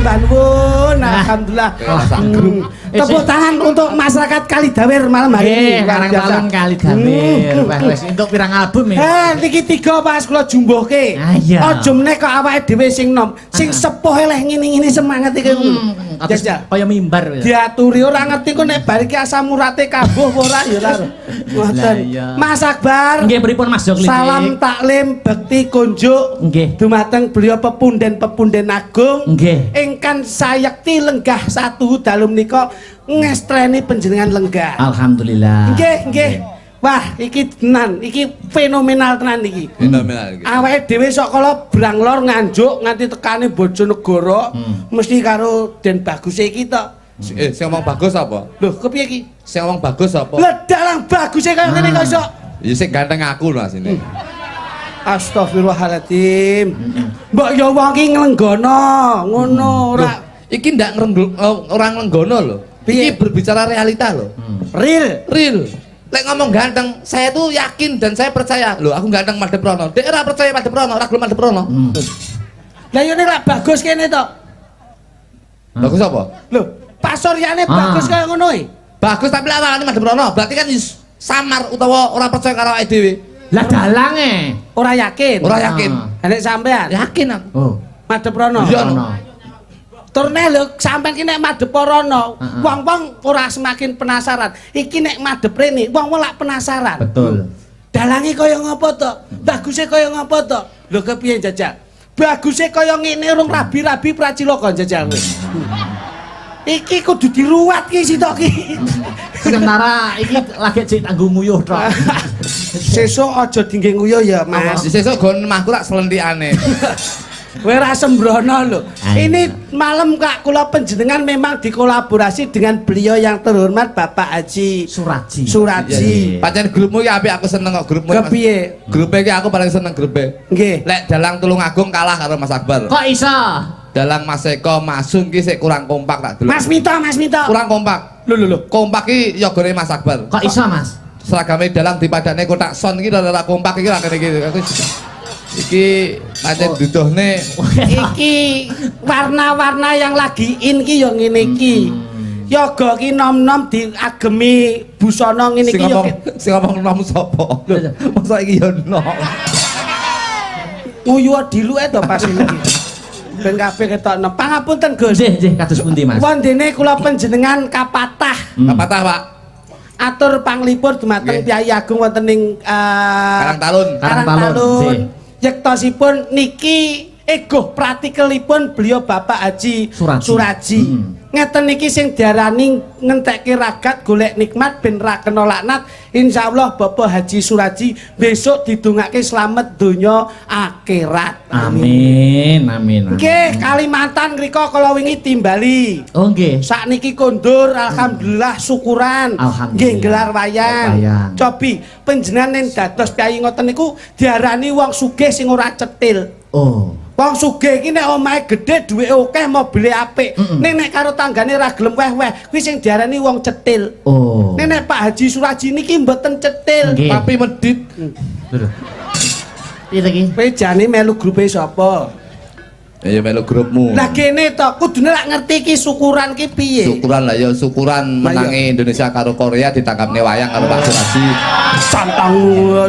Mbah Nuwun. Alhamdulillah. Tepuk tangan untuk masyarakat Kalidawir malam hari ini. Malam Kalidawir. Wes entuk pirang album ya? Niki 3 pas kula jumbuhke. Aja meneh kok awake dhewe sing nom, sing sepuh eleh ngene-ngene semangat iki ngono. Jajal kaya mimbar. Diaturi ora ngerti kok nek bar iki asam urate kabuh ora ya ora. Ngoten. Mas Akbar. Nggih pripun Mas Jokli. Salam taklim bekti kunjuk. Nggih. Dumateng beliau pepunden agung. Nggih. Ingkang sayekti lenggah satu dalem nika ngestreni panjenengan lenggah. Alhamdulillah. Nggih. Wah, iki tenan, iki fenomenal tenan iki. Fenomenal iki. Awake dhewe sok kala Branglor nganjuk nganti tekane Bojonegoro mesti karo Den Bagus iki to. Sing ngomong bagus apa? Lho, kepiye iki? Sing ngomong bagus apa? Lah dalang bagus kaya ngene kok iso. Ya sing ganteng aku lho asine. Astagfirullahaladzim. Mbok ya wong iki nglenggono, ngono ora. Iki ndak orang nglenggono lho. Iki berbicara realita lho. Real. Lek ngomong ganteng, saya tuh yakin dan saya percaya. Loh, aku ganteng Madep Rono. Dek ora percaya Madep Rono, ora gelem Madep Rono. Lah yo nek lak bagus kene to. Bagus apa? Loh, Pak Suryane bagus kaya ngono iki. Bagus tapi awalane Madep Rono, berarti kan samar utawa ora percaya karo awake dhewe. Lah dalange ora yakin. Nek sampean yakin aku. Oh. Madep Rono. Iya. Turne lho sampean ki nek madhep rono, wong-wong ora semakin penasaran. Iki nek madhep rene, wong-wong lak penasaran. Betul. Dalange kaya ngopo to? Baguse kaya ngopo to? Lho kepiye Jajal? Baguse kaya ngene urung rabi-rabi pracilaka Jajal kowe. Iki kudu diruwat ki sitok ki. Sementara iki lagi cek tanggung nguyuh tok. Sesuk aja dingge nguyuh ya, Mas. Sesuk gon mahku tak selentikane. Kowe ra sembrono lho. Ini malam Kak kula panjenengan memang dikolaborasi dengan beliau yang terhormat Bapak Haji Suradji. Pancen grupmu iki apik aku seneng kok grupmu. Kepiye? Grupe iki aku paling seneng grupe. Nggih. Lek Dalang Tulungagung kalah karo Mas Akbar. Kok iso? Dalang Mas Eko, Mas Sun ki sik kurang kompak tak delok. Mas Mito. Kurang kompak. Lho. Kompak ki yogone Mas Akbar. Kok iso, Mas? Seragame Dalang dipadane kotak son ki ora kompak iki ra kene iki. Iki pancen duduhne iki warna-warna yang lagi in ki yo ngene iki. Yoga ki nom-nom diagemi busana ngene iki yo. Sing ngomong nom sapa? Masa iki yo nom. Nguyu diluke to pas iki. Ben kabeh ketokno. Pangapunten Gus. Nggih, kados pundi Mas? Wondene kula panjenengan kapatah. Kapatah, Pak. Atur panglipur dumateng Kyai Agung wonten ing Karangtalun. Yektosipun niki egoh pratikelipun beliau Bapak Haji Suradji. Ngeten niki sing diarani ngentekke ragat golek nikmat ben ra kena laknat. Insyaallah Bapak Haji Suradji besok didongake slamet donya akhirat. Amin. Nggih, Kalimantan ngrika kala wingi timbali. Oh nggih. Sakniki kondur alhamdulillah syukuran. Nggih gelar wayang. Cobi panjenengan ning dados kyai ngoten niku diarani wong sugih sing ora cetil. Oh. Wong sugih iki nek omahe gedhe duweke akeh mobile apik. Nek karo tanggane ra gelem weh-weh, kuwi sing diarani wong cetil. Oh. Nek Pak Haji Suradji niki mboten cetil, tapi medhit. Piye iki? Kowe jane melu grupe sapa? Ya melu grupmu. Lah kene to, kudune lak ngerti iki syukuran ki piye? Syukuran lah ya, syukuran menangi Indonesia karo Korea ditangkapne wayang karo Pak Suradji. Santangmu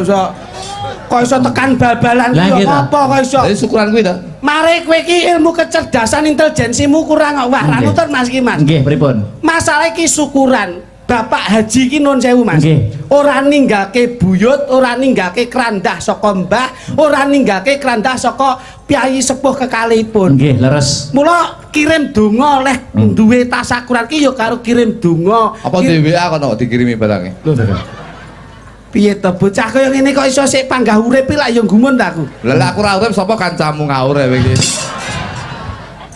kok iso tekan bal-balan ki apa kok iso? Jadi syukuran kuwi to. Mare kowe iki ilmu kecerdasan intelijensimu kurang kok. Wah, ra nutur Mas iki, Mas. Nggih, pripun? Masalah iki syukuran. Bapak Haji ki nun sewu Mas. Ora ninggalke buyut, ora ninggalke krandah saka mbah, ora ninggalke krandah saka piyai sepuh kekalihipun. Nggih, leres. Mula kirim donga oleh duwe tasakuran ki ya karo kirim donga. Apa DWA kono dikirimi barange? Lho. Piye to bocah kaya ngene kok iso sik panggah urip lak ya gumun ta aku. Lah aku ora urip sapa kancamu ngaur iki.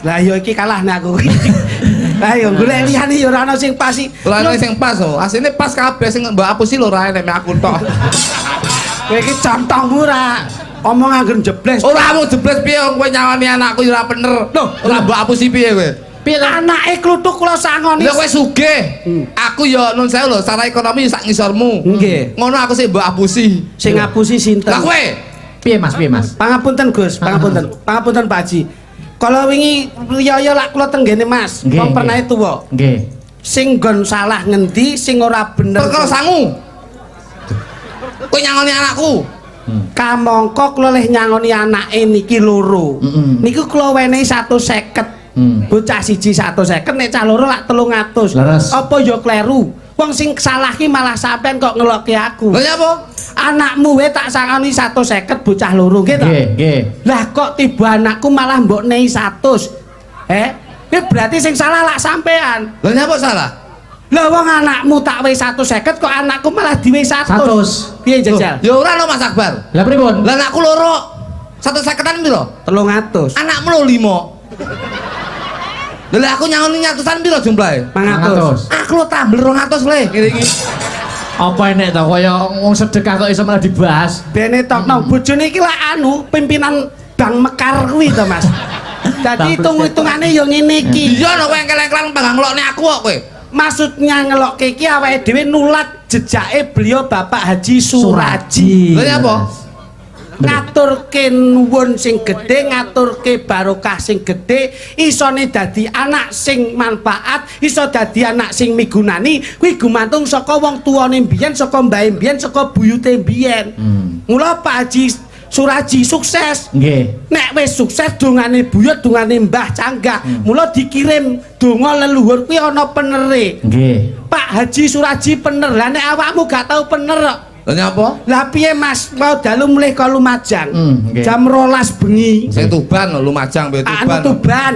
Lah ya iki kalah nek aku. Lah ya golek liyane ya ora ana sing pas iki. Ora ana sing pas oh. Asline pas kabeh sing mbok apusi lho ora enek aku tok. Kowe iki contohmu ora omong angger jebles. Ora mung jebles piye kowe nyawani anakku ya ora bener. Lho, ora mbok apusi piye kowe? Piye anake kluthuk kula sangoni. Lha kowe sugih. Aku ya nun sewu lho, secara ekonomi sak ngisormu. Nggih. Ngono aku sik mbok apusi. Sing ngapusi sinten? Lah kowe. Piye Mas? Pangapunten Gus, pangapunten. Pangapunten Pak Haji. Kalau wingi riyaya lak kula tenggene Mas, wong pernah tuwa. Nggih. Sing nggon salah ngendi, sing ora bener. Perkara sangu. Kowe nyangoni anakku. Kamangka kula leh nyangoni anake niki loro. Niku kula wenehi 150. Bocah siji 150, nek cah loro lak 300. Apa ya kleru? Wong sing salah ki malah sampean kok ngeloki aku. Lha nyapa? Anakmu wae tak sangoni 150 bocah loro nggih to? Nggih. Lah kok tiba anakku malah mbok nehi 100. Ini berarti sing salah lak sampean. Lha nyapa salah? Lah wong anakmu tak wis 150 kok anakku malah diwe 100. Piye jajal? Ya ora lho Mas Akbar. Lah pripun? Lah anakku loro 150-an piro? 300. Anakmu lho 5. Lah aku nyangoni nyatusan piro jumlahe? 500. Aku lo tambel 200 le ngene iki. Apa enek to kaya wong sedekah kok iso malah dibahas. Bene tokno bojone iki lak pimpinan Bank Mekar kuwi to Mas. Dadi hitung-hitungane ya ngene iki. Iya nek kowe engkel-engkelan panggang ngelokne aku kok kowe. Maksudnya ngelokke iki awake dhewe nulat jejake beliau Bapak Haji Suraji. Lha nyapa? Ngaturke nuwun sing gedhe, ngaturke barokah sing gedhe, isone dadi anak sing manfaat, iso dadi anak sing migunani, kuwi gumantung saka wong tuane mbiyen, saka mbahe mbiyen, saka buyute mbiyen. Mula Pak Haji Suraji sukses. Nggih. Nek wis sukses dongane buyut, dongane Mbah Canggah. Mula dikirim donga leluhur kuwi ana penere. Nggih. Pak Haji Suraji pener. Lah nek awakmu gak tau pener kok. Lha nyapa? Lah piye Mas, mau dalu mulih ka Lumajang. Okay. Jam 12 bengi. Sing Tuban lho Lumajang be Tuban. Anu Tuban.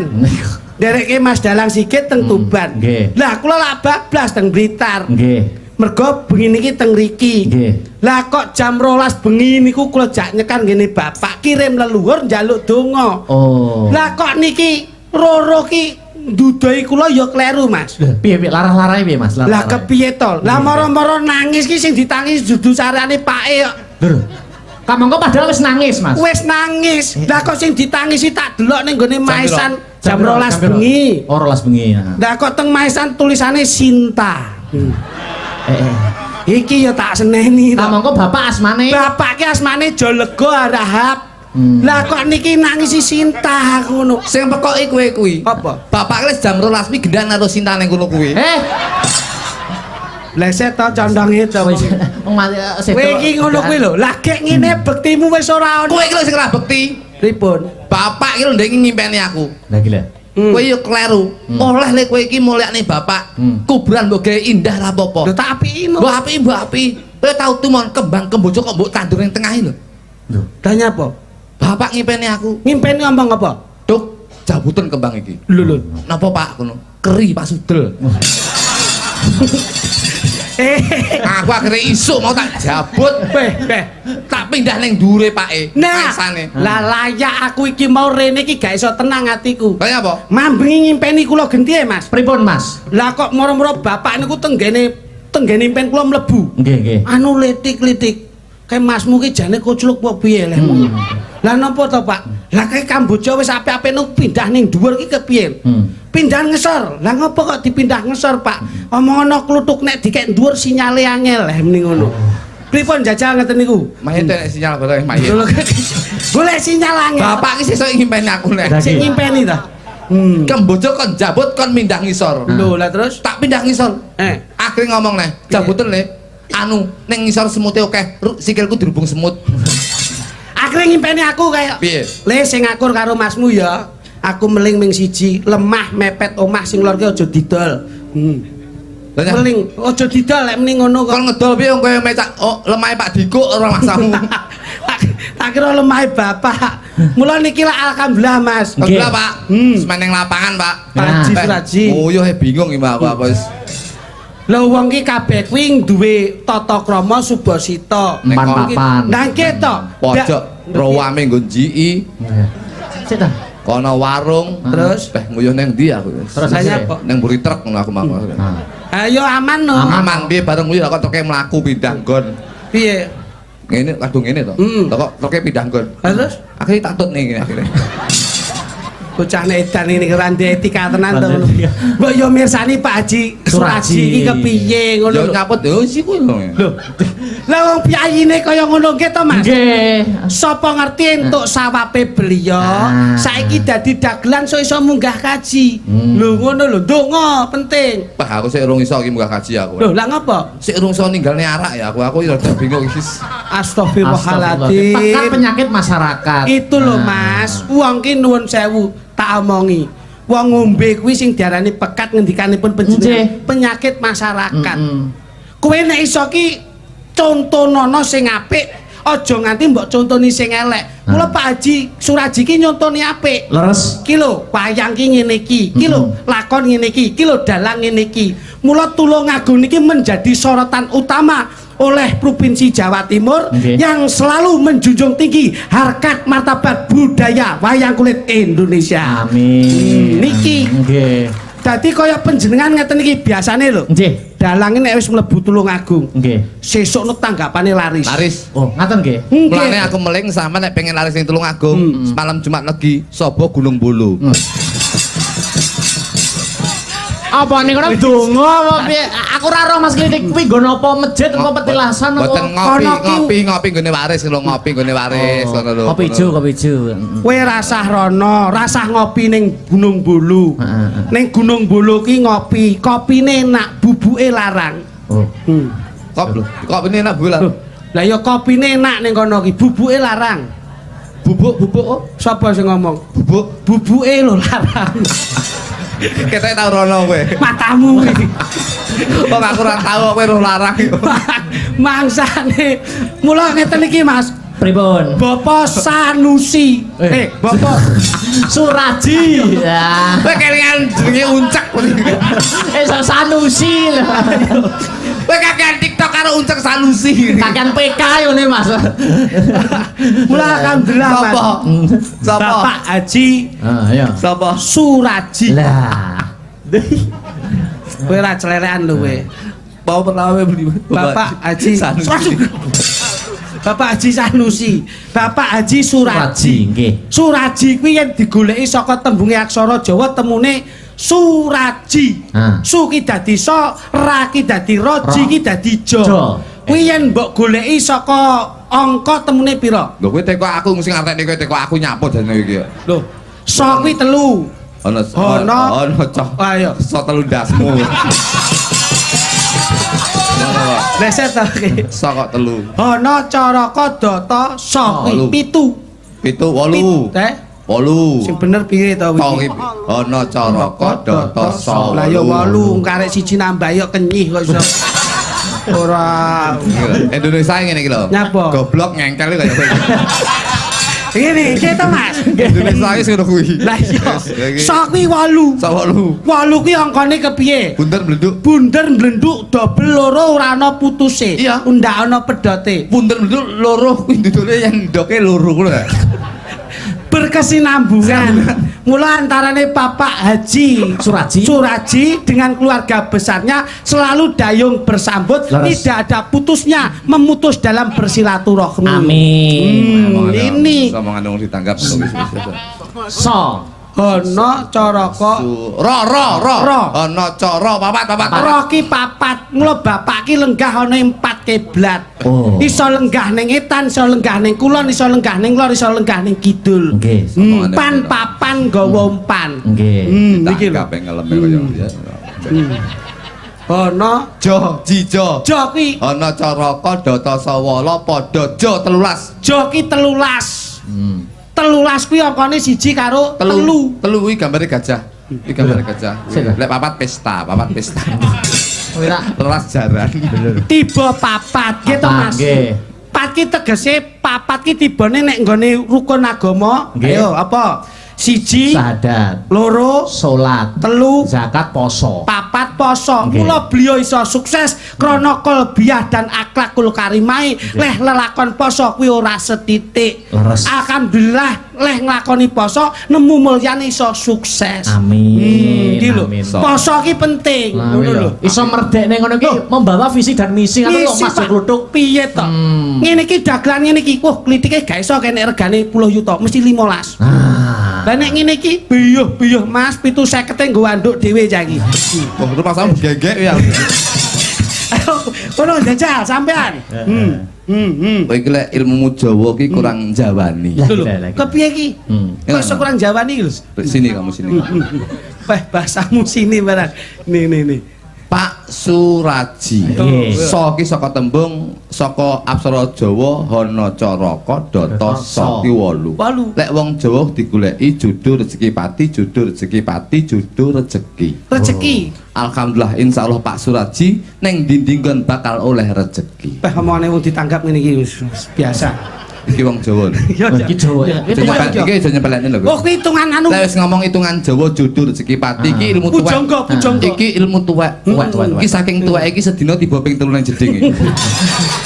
Dereke Mas dalang sikit teng Tuban. Nggih. Lah kula lak bablas teng Blitar. Nggih. Mergo bengi niki teng riki. Nggih. Lah kok jam 12 bengi niku kula jak nyekan ngene Bapak kirim leluhur njaluk donga. Oh. Lah kok niki roro ki ndudoi kula ya kleru Mas. Piye larah-larahe piye Mas? Lah kepiye to? Lah moro-moro nangis ki sing ditangis dudu sarane pake kok. Lho. Kamangka padahal wis nangis Mas. Wis nangis. Lah kok sing ditangisi tak delok ning gone Maesan jam 12 bengi. Oh 12 bengi. Lah kok teng Maesan tulisane Sinta. Iki ya tak seneni to. Kamangka bapak asmane. Bapak ki asmane Jolego Arahap. Lah kok niki nangisi Sinta ngono. Sing pekoki kowe kuwi. Apa? Bapak wis jam 12 pi gendang karo Sinta ning kono kuwi. Leset to condonge to. Wong mati Kowe iki ngono kuwi lho. Lah gek ngene bektimu wis ora ono. Kowe iki lho sing ora bekti. Pripun? Bapak iki lho ndek ngimpeni aku. Lah iki lho. Kowe yo kleru. Oleh le kowe iki mulyakne bapak. Kuburan mbok gawe indah ra apa-apa. Lho tak apiki. Mbok apiki, mbok apiki. Kowe tau tumon kembang kemboja kok mbok tandur ning tengah lho. Lho, tanya apa? Bapak ngimpeni aku. Ngimpeni ngomong apa? Duk, jabutan kembang iki. Lho. Napa Pak ngono? Keri Pak Sudel. Aku akhirnya isuk mau tak jabut. Tak pindah ning dhuwure pake. Nah, Maisane. lah layak aku iki mau rene iki gak iso tenang atiku. Lah apa? Mambengi ngimpeni kula genti Mas. pripun Mas? Lah kok moro-moro bapak niku tenggene impen kula mlebu. Nggih. Anu litik-litik. Kayak masmu ki jane kocluk apa piye leh. Lah napa to Pak? Lah kayak Kamboja wis apik-apik nu pindah ning dhuwur ki kepiye? Pindah ngesor. Lah ngopo kok dipindah ngesor Pak? Omongono kluthuk nek dikek dhuwur sinyale angel leh mending ngono. Pripun jajal ngeten niku? Mayit nek sinyal bareng mayit. Golek sinyal angel. Bapak ki sesuk ngimpeni aku nek. Sing ngimpeni ta? Kemboja kon jabut kon pindah ngisor. Lho, lah terus Tak pindah ngisor. Akhirnya ngomong nih, jabutan le. Anu, neng ngisor semutnya oke, sikilku dirubung semut. Akhirnya ngimpeni aku kayak piye? Le sing akur karo masmu ya. Aku meling ming siji, lemah mepet omah sing lor ki aja didol. Meling aja didol lek mending ngono kok. Kon ngedol piye kowe mecak lemahe Pak Diko ora masamu. Tak kira lemahe bapak. Mula niki lah alhamdulillah Mas. Alhamdulillah Pak. Semeneng lapangan Pak. Haji Suraji. Oh yo bingung iki Mbak apa wis. Lha wong ki kabeh kuwi duwe tata krama subasita. Ning papan. Nangke to. Pojok rawame nggo njiki. Sik ta. Kono warung terus nguyuh nang ndi aku wis. Terus saya apa? Nang mburi truk ngono aku mangko. Ayo aman no. Aman piye bareng nguyuh kok truk mlaku pindah nggon. Piye? Ngene kadung ngene to. Kok truke pindah nggon. Terus akhirnya tak tut nih akhirnya. Bocah edan ini kerande etika tenan to. Mbok yo mirsani Pak Haji Suraji iki kepiye ngono Yo lho. nyaput yo si kuwi lho. Lho. Lah wong piyayine kaya ngono nggih to Mas? Nggih. Sapa ngerti entuk sawape beliau saiki dadi dagelan sok iso munggah kaji. Lho ngono lho, ndonga penting. Pak aku sik urung iso iki munggah kaji aku. Lho, lah ngopo? Sik urung iso ninggalne arak ya aku ya rada bingung iki. Astagfirullahaladzim. Pekat penyakit masyarakat. Itu lho Mas, wong ki nuwun sewu tak omongi. Wong ngombe kuwi sing diarani pekat ngendikanipun panjenengan penyakit masyarakat. Kowe nek iso ki contonono sing apik, aja nganti mbok contoni sing elek. Mula Pak Haji Suraji ki nyontoni apik. Leres. Ki lho, wayang ki ngene iki. Ki lho, lakon ngene iki. Ki lho, dalang ngene iki. Mula Tulungagung niki menjadi sorotan utama oleh Provinsi Jawa Timur yang selalu menjunjung tinggi harkat martabat budaya wayang kulit Indonesia. Amin. Niki. Nggih. Dadi kaya panjenengan ngeten iki biasane lho. Nggih. Dalange nek wis mlebu Tulungagung. Nggih. Sesuk nek tanggapane laris. Laris. Oh, ngaten nggih. Mulane aku meling sama nek pengen laris ning Tulungagung malam Jumat Legi Sobo Gunung Bulu. Apa ning kono donga apa piye? Aku ora roh Mas Klitik kuwi nggon apa masjid apa petilasan apa? Boten ngopi ngene waris lho ngopi ngene waris ngono lho. Kopi ijo. Kowe rasah rono, rasah ngopi ning Gunung Bulu. Ning Gunung Bulu ki ngopi, kopine enak, bubuke larang. Oh. Kopine enak bulan. Lah ya kopine enak ning kono ki, bubuke larang. Bubuk oh. Sapa sing ngomong? Bubuke lho larang. Ketek tau rono kowe. Matamu iki. Kok aku ora tau kowe roh larang. Mangsane. Mula ngeten iki Mas. Pripun? Bapak Sanusi. Bapak Suraji. Ya. Kowe kelingan jenenge uncak. Sanusi lho. Kowe kakean TikTok karo uncak Sanusi. Kakean PK ngene Mas. Mula alhamdulillah Mas. Sapa? Bapak Haji. Ya. Sapa? Suraji. Lah. Kowe ora celelekan lho kowe. Mau pertama beli Bapak Haji Sanusi. Bapak Haji Sanusi, Bapak Haji Suraji. Nggih. Suraji kuwi yen digoleki saka tembunge aksara Jawa temune Suraji. Su ki dadi so, ra ki dadi ro, ji ki dadi jo. Kuwi yen mbok goleki saka angka temune pira? Lho kowe teko aku sing artekne kowe teko aku nyaput jane iki. Lho, so kuwi 3. Ono cok. Ayo, so 3 ndasmu. Leset ta iki. So kok 3. Ana Caraka Data so kuwi 7. 8. Sing bener piye to iki? Ana Caraka Data so. Lah ya 8 karek siji nambah ya kenyih kok iso. Ora Indonesia ngene iki lho. Nyapa? Goblok ngengkel kaya kowe. Ini, kita Mas. Indonesia wis ngono kuwi. Lah iya. Sok kuwi 8. Sok 8. 8 kuwi angkane kepiye? Bunder blenduk. Bunder blenduk double loro ora ana putuse. Iya. Ndak ana pedote. Bunder blenduk loro kuwi ndudule yang ndoke loro kuwi lho. Berkesinambungan. Mula antarane Bapak Haji Suraji dengan keluarga besarnya selalu dayung bersambut, tidak ada putusnya, memutus dalam bersilaturahmi. Amin. Ini omongan wong ditanggap so ana Caraka ro ana cara papat ro ki papat. Mula bapak ki lenggah ana 4 kiblat. Iso lenggah ning etan, iso lenggah ning kulon, iso lenggah ning lor, iso lenggah ning kidul. Pan papan nggawa umpan. Nggih. Iki lho. ngeleme kaya ya. Ana Jo kuwi ana Caraka Data Sawala padha jo 13. jo ki 13. 13 kuwi angkane 1 karo 3. 3 kuwi gambare gajah. Iki gambare gajah. Lek papat pesta. Telas jaran. Tiba papat gitu Mas. Papat ki tegese papat ki tibane nek nggone rukun agama. Ayo apa? 1 sahadat, 2 salat, 3 zakat, poso, 4 poso. Mula beliau iso sukses krana kolbiah dan akhlakul karimah. Leh lelakon poso kuwi ora setitik. Alhamdulillah leh nglakoni poso nemu mulyane iso sukses. Amin. Iki lho. Poso ki penting. Ngono lho. Iso merdekne ngono ki membawa visi dan misi ngono lho Mas Kluthuk. Piye to? Ngene iki dagelan ngene iki. Wah, klitike gak iso kene regane 10 juta, mesti 15. Lah nek ngene iki biyuh Mas 750 nggo anduk dhewe cah iki. Wah, itu pasamu gegek ya. Kono jajal sampean. Kowe iki lek ilmumu Jawa ki kurang jawani. Lho, kepiye iki? Kok kurang jawani lho. Sini kamu sini. Bahasamu sini barang. Nih. Pak Suraji. So ki saka tembung saka aksara Jawa Hana Caraka Data Saki 8. Lek wong Jawa digoleki judul rezeki pati, judul rezeki pati, judul rezeki. Rezeki. Alhamdulillah insyaallah Pak Suraji neng dinding bakal oleh rezeki. Omongane wong ditanggap ngene iki wis biasa. Iki wong Jawa. Iki Jawa. Iki aja nyepelekne lho. Oh, kuwi hitungan anu. Lah wis ngomong hitungan Jawa judul rezeki pati iki ilmu tuwek. Pujangga. Iki ilmu tuwek. Iki saking tuwek iki sedina tiba ping 3 nang jeding iki.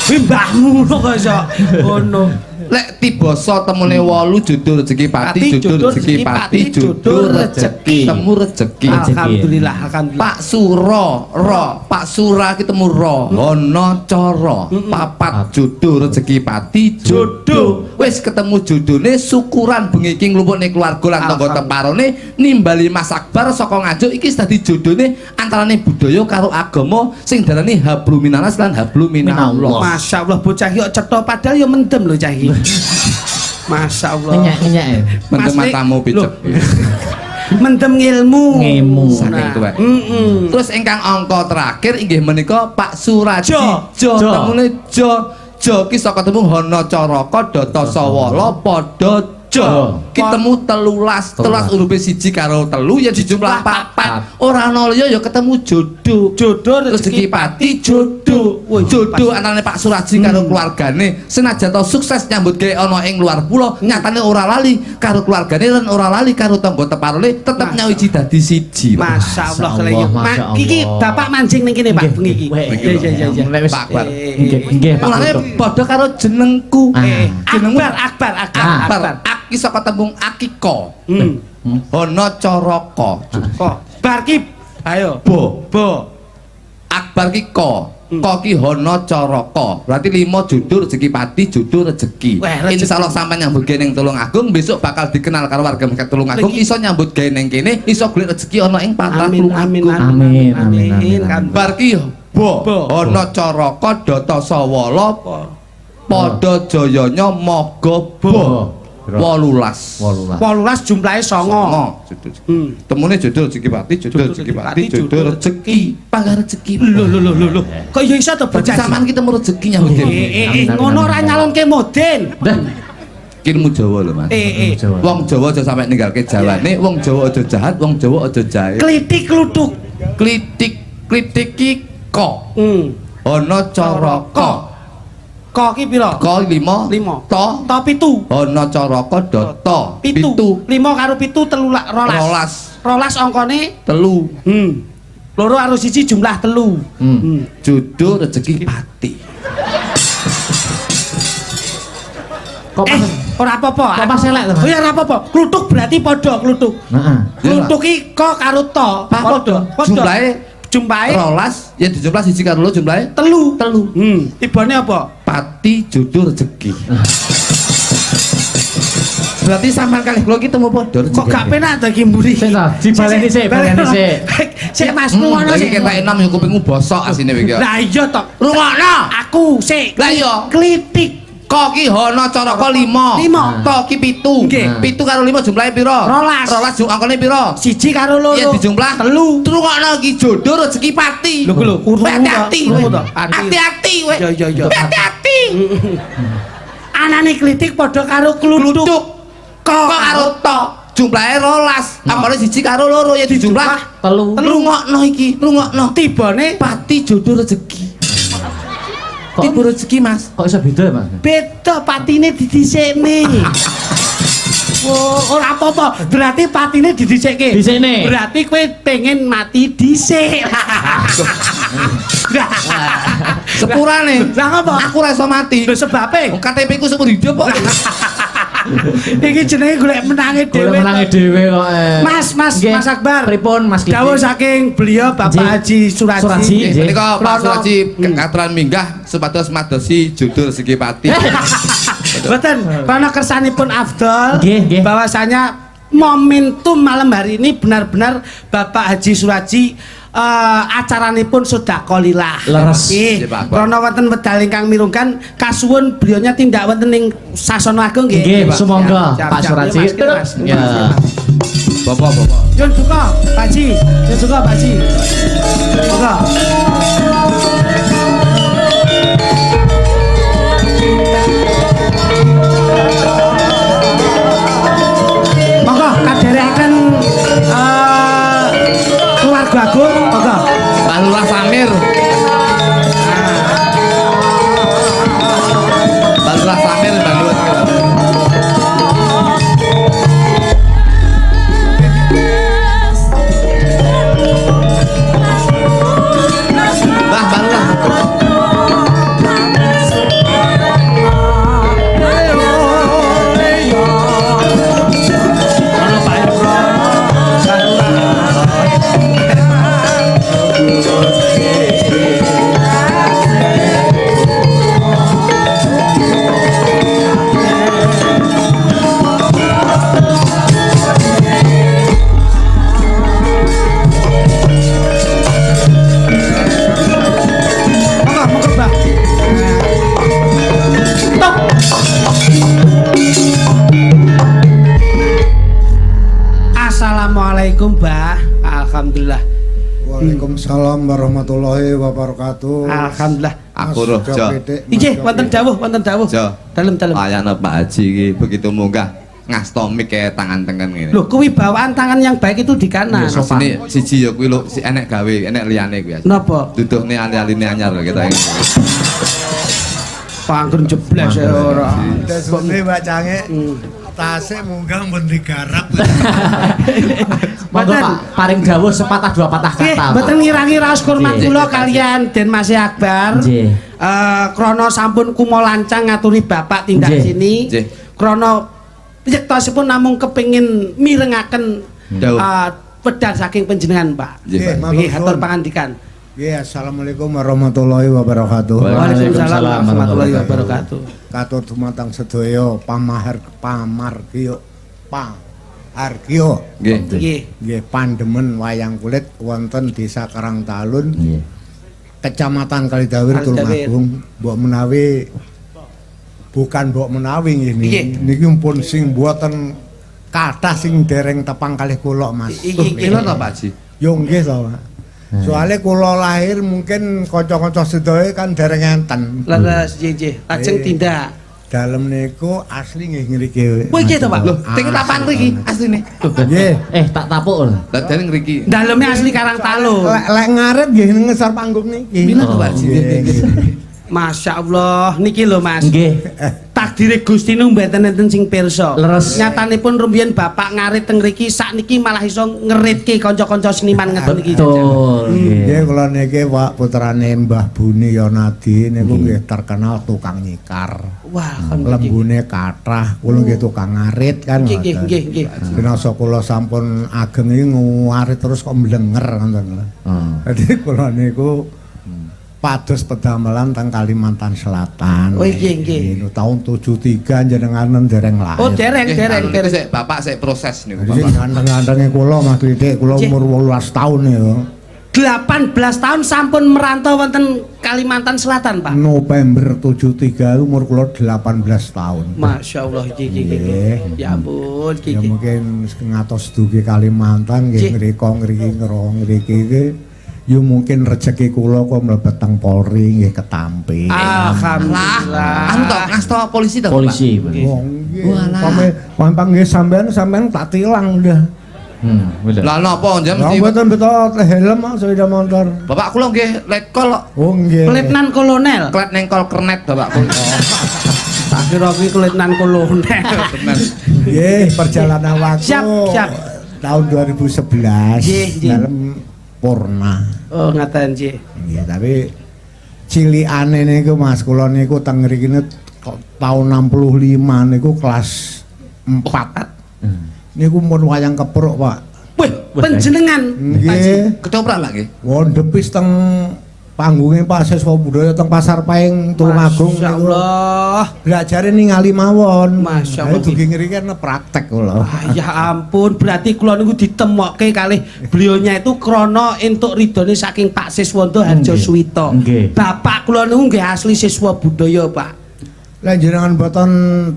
Kuwi mbahmu kok iso ngono. Lek tiba so temune 8 judul rezeki pati, judul rezeki pati, judul rezeki. Temu rezeki. Alhamdulillah. Pak Sura, Pak Sura ki temu ra. Hana cara. Papat judul rezeki pati, judul. Wis ketemu judulne syukuran bengi iki nglumpukne keluarga lan tangga teparone nimbali Mas Akbar saka Nganjuk iki dadi judulne antarane budaya karo agama sing darani hablum minanas lan hablum minallah. Masyaallah bocah iki cetha padahal ya mendem lho cah iki. Masyaallah. Nyenyak. Mendem matamu picek. Mendem ilmu. Saking tuwek. Terus ingkang angka terakhir inggih menika Pak Suraji. Temune Jo ki saka tembung Hana Caraka Data Sawala padha ketemu 13 urupe 1 karo 3 ya dijumlah 4 ora ana liya ya ketemu jodoh rezeki pati jodoh antarane Pak Suraji karo keluargane senajan to sukses nyambut gawe ana ing luar pulau nyatane ora lali karo keluargane lan ora lali karo tangga teparone tetep nyawiji dadi siji. Masyaallah iki bapak mancing ning kene Pak bengi iki. Iya. Pak Akbar nggih Pak. Mulane padha karo jenengku. Jenengmu Akbar. Ki saka tembung akika. Hana Caraka. Bar ki ayo. Bo. Akbar ki ko. Hmm. Ko ki Hana Caraka. Berarti 5 judul rezeki pati, judul rezeki. Insyaallah sampean nyambut gawe ning Tulungagung besok bakal dikenal karo warga masyarakat Tulungagung iso nyambut gawe ning kene, iso golek rezeki ana ing patah Tulungagung. Amin. Bar ki Bo. Hana Caraka Data Sawala padha jayanya maga bo. 18 jumlahe 9. Temune judul rezeki pati, judul rezeki pati, judul rezeki. Panggar rezeki. Lho. Kok ya iso to bocah sampean ki temu rezeki nyambut gawe. Ngono ora nyalonke moden. Ilmu Jawa lho, Mas. Wong Jawa aja sampe ninggalke Jawane, wong Jawa aja jahat, wong Jawa aja jahe. Klitik kluthuk. Klitik ki kok. Hana Caraka. Ko ki pira? Ko 5. To 7. Hana Caraka Data. 7. 5 karo 7 12. 12 angkane 3. Loro karo 1 jumlah 3. Judul rezeki pati. Ora apa-apa. Kok pas elek to? Oh ya ora apa-apa. Kluthuk berarti padha kluthuk. Heeh. Kluthuk ki ko karo to. Padha. Jumlahe 12 ya dijumlah 1 karo 2 jumlahe 3. Tibane apa? Pati judul rezeki. Berarti sampean kalih kula ki temu padha rezeki. Kok gak penak to iki mburi? Dibaleni sik. Sik Mas ngono sik. Iki ketek enom ya kupingmu bosok asine iki. Lah iya to. Rungokno. Aku sik. Lah iya. Klitik. Ko ki Hana Caraka 5. To ki 7. 7 karo 5 jumlahe pira? 12 angkane pira? 1 karo 2. Ya dijumlah 3. Rungokno iki judul rezeki pati. Lho hati-hati. Hati-hati kowe. Iya. Hati-hati. Anane klitik padha karo kluthuk. Ko karo to. Jumlahe 12. Angkane 1 karo 2 ya dijumlah 3. Rungokno iki, rungokno. Tibane pati judul rezeki. Tiba rezeki Mas. Kok iso beda Mas? Beda patine didhisikne. Oh, ora apa-apa. Berarti patine didhisikne. Dhisikne. Berarti kowe pengen mati dhisik. Sepurane. Lah ngapa? Aku ora iso mati. Lho sebabe. KTP ku seumur hidup kok. Iki jenenge golek menange dhewe. Golek menange dhewe kok. Mas Akbar. Pripun Mas Kiki? Dawuh saking beliau Bapak Haji Suraji. Menika Pak Suraji kekatran minggah supados madosi judul rezeki pati. Mboten, karena kersanipun afdol bahwasanya momentum malam hari ini benar-benar Bapak Haji Suraji acaranipun sedekah lillah. Leres. Krana wonten wedal ingkang mirunggan kasuwun briyanya tindak wonten ing Sasana Agung nggih. Nggih, sumangga Pak Suraji. Ya. Bapak. Yun duka, Pak Haji. Yun duka, Pak Haji. Duka. Monggo kaderekaken keluarga agung, monggo. Pak Lurah Samir. Pak Lurah Samir bangun. Pak Lurah. Assalamualaikum, Mbah. Alhamdulillah. Waalaikumsalam warahmatullahi wabarakatuh. Alhamdulillah. Aku roh, Jo. Nggih, wonten dawuh, wonten dawuh. Jo. Dalem-dalem. Layana Pak Haji iki begitu munggah ngasto mik ke tangan tengen ngene. Lho, kewibawaan tangan yang baik itu di kanan. Sini siji ya kuwi lho, si enek gawe, enek liyane kuwi. Napa? Duduhne ali-aline anyar lho kita iki. Panggon jebles ya ora. Desune bacange tase munggah mun digarap. Monggo Pak, paring dawuh sepatah dua patah Nggih, kata. mboten ngirangi raos hormat kula kalian Den Mas Akbar. Nggih. Krana sampun kumo lancang ngaturi Bapak tindak Nggih. sini. Nggih. Krana yektosipun namung kepengin mirengaken Dawuh. pedal saking panjenengan, Pak. Nggih, Pak. Nggih, hatur pangandikan. Nggih, assalamualaikum warahmatullahi wabarakatuh. Waalaikumsalam warahmatullahi wabarakatuh. Katur dumateng sedaya pamargya. Nggih. Nggih. Nggih, pandemen wayang kulit wonten Desa Karangtalun. Kecamatan Kalidawir Tulungagung. Mbok menawi bukan mbok menawi Nggih. niki pun sing mboten kathah sing dereng tepang kalih kula, Mas. Kira to Pak Haji? Yo nggih to, Pak. Soale kula lahir mungkin kanca-kanca sedaya kan dereng enten. Leres nggih. Lajeng tindak. Dalem niku asli nggih ngriki. Kowe iki to, Pak? Lho, ting tapan mriki asline. Nggih. Tak tapuk lho. Lah dene ngriki. Dalemnya asli Karangtalun. Lek ngaret nggih ngesor panggung niki. Pila to Pak Haji? Masya Allah, niki lho Mas. Nggih. Takdire Gusti nu mboten enten sing pirsa. Leres. Nyatanipun rumiyin Bapak ngarit teng mriki sakniki malah iso ngeritke kanca-kanca seniman ngeten iki. Betul. Nggih kula niki Pak putrane Mbah Buni Yonadi niku nggih terkenal tukang nyikar. Wah, Lembune kathah, kula nggih tukang ngarit kan. Nggih, nggih, nggih. Binasa kula sampun ageng iki ngarit terus kok mlenger ngoten lho. Dadi kula niku pados pedamelan teng Kalimantan Selatan. Oh, nggih, nggih. Ini tahun 73 jenenganen dereng lahir. Oh, dereng. Sik Bapak sik proses niku Jadi Bapak. ganteng-gantenge kula Mas Klitik, kula umur 18 tahun ya. 18 tahun sampun merantau wonten Kalimantan Selatan, Pak. November 73 umur kula 18 tahun. Masya Allah, iki. Ya ampun, Ya iki. mungkin ngatos dugi Kalimantan nggih ngriko ngriki ngriki iki. Ya mungkin rezeki kula kok mlebet teng Polri nggih ketampi. Alhamdulillah. Anu to, ngasto polisi to, Pak? Polisi. Wong nggih. Pampang nggih sampean tak tilang udah. Bener. Lah napa jam Lah mesti mboten betul helm Mas sepeda motor. Bapak kula nggih letkol kok. Oh nggih. Letnan Kolonel. Klet nengkol kernet Bapak kula. Tak kira kuwi Letnan Kolonel. Bener. Nggih, perjalanan waktu. Siap. Tahun 2011 Nggih. dalam Purna. Oh, ngaten nggih. Nggih, tapi cilikane niku Mas kula niku teng mriki tahun 65 niku kelas 4. Niku mun wayang kepruk, Pak. Wih, panjenengan. Nggih. Ketoprak Pak nggih. Wondepis teng panggungnya Pak Siswa Budaya teng Pasar Paing Tulungagung. Masyaallah. Belajar ningali mawon. Masyaallah. Dugi ngiri kan praktek kula. Ya ampun, berarti kula niku ditemokke kalih beliaunya itu krana entuk ridhone saking Pak Siswanto Harjo Suwito. Bapak kula niku nggih asli siswa budaya, Pak. Lah jenengan boten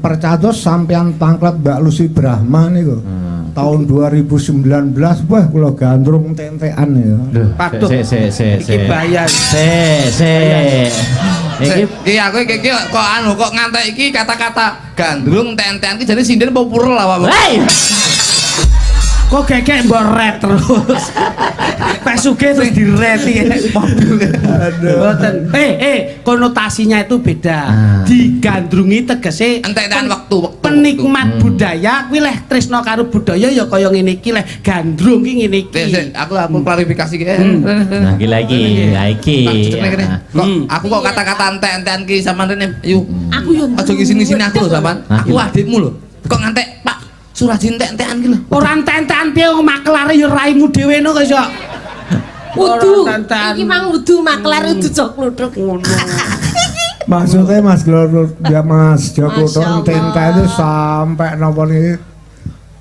percados sampean pangkat Mbak Lucy Brahma niku. Tahun 2019 wah kula gandrung tentekan ya. Patuh. Iki bayar. Iki aku iki kok anu kok ngantek iki kata-kata gandrung tentekan iki jane sinden populer awakmu. Hei. Kok gekek mbok ret terus. Pak Sugih terus direti mobil. Mboten. Konotasinya itu beda. Digandrungi tegese Entekan waktu. Penikmat budaya kuwi leh tresna karo budaya ya kaya ngene iki leh gandrung ki ngene iki. Aku klarifikasi ki. Nah, iki. Kok aku kok kata-kata entek-entekan ki sampean rene yuk. Aku yo Aja ngisini-sini aku lho sampean. Aku adikmu lho. Kok ngantek Pak Suraji entek-entekan ki lho. Ora entek-entekan piye wong makelare ya raimu dhewe no kok iso. wudu. Iki mang wudu maklar wudu cokluthuk. Maksudnya Mas Glor ya Mas Joko tenta itu sampai napa niki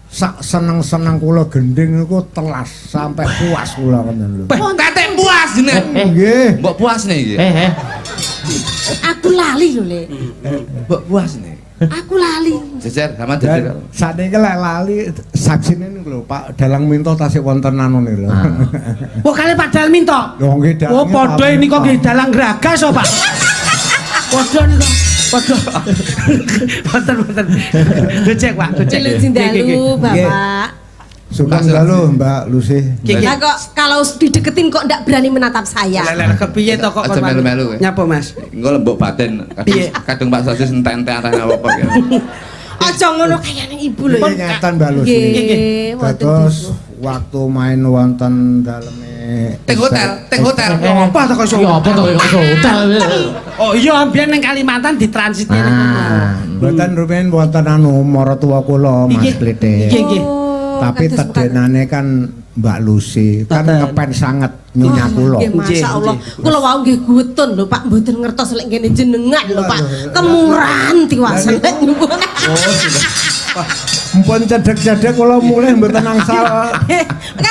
sak seneng-seneng kula gending niku telas sampai puas kula ngoten lho. Tetek puas jeneng. Nggih. Mbok puas nih iki. Aku lali lho, Le. Mbok puas nih. Aku lali. Jejer sama jejer. Sakniki lek lali saksine niku lho Pak Dalang Minto tasih wonten anune lho. Oh kali Pak Dalang Minto. Lho nggih Dalang. Oh padha ini kok nggih Dalang Gragas oh Pak. Padha niku. Padha. Boten. Gocek Pak, gocek. Ciluk dalu, Bapak. Sugeng dalu Mbak Lucy. Lah kok kalau dideketin kok ndak berani menatap saya. Lah kepiye to kok Aja melu-melu. Nyapa Mas? Engko lembok batin. Kadung Pak Sosis entek-entek arah apa ya. Aja ngono kayane ibu lho. Nyatan Mbak Lucy. Nggih, Terus waktu main wonten daleme Teng hotel. Apa to kok iso? Ya apa to kok iso hotel. Oh iya ambiyen ning Kalimantan ditransit ngene. Mboten rumiyin wonten anu maratuwa kula Mas Klithik. Nggih. Tapi tedenane kan Mbak Lucy kan kepen sangat nyonya kula. Nggih masyaallah. Kula wau nggih guwetun lho Pak, mboten ngertos lek ngene jenengan lho Pak. Kemurahan tiwasan lek nyuwun. Mpun cedhek-cedhek kula mulih mboten angsal.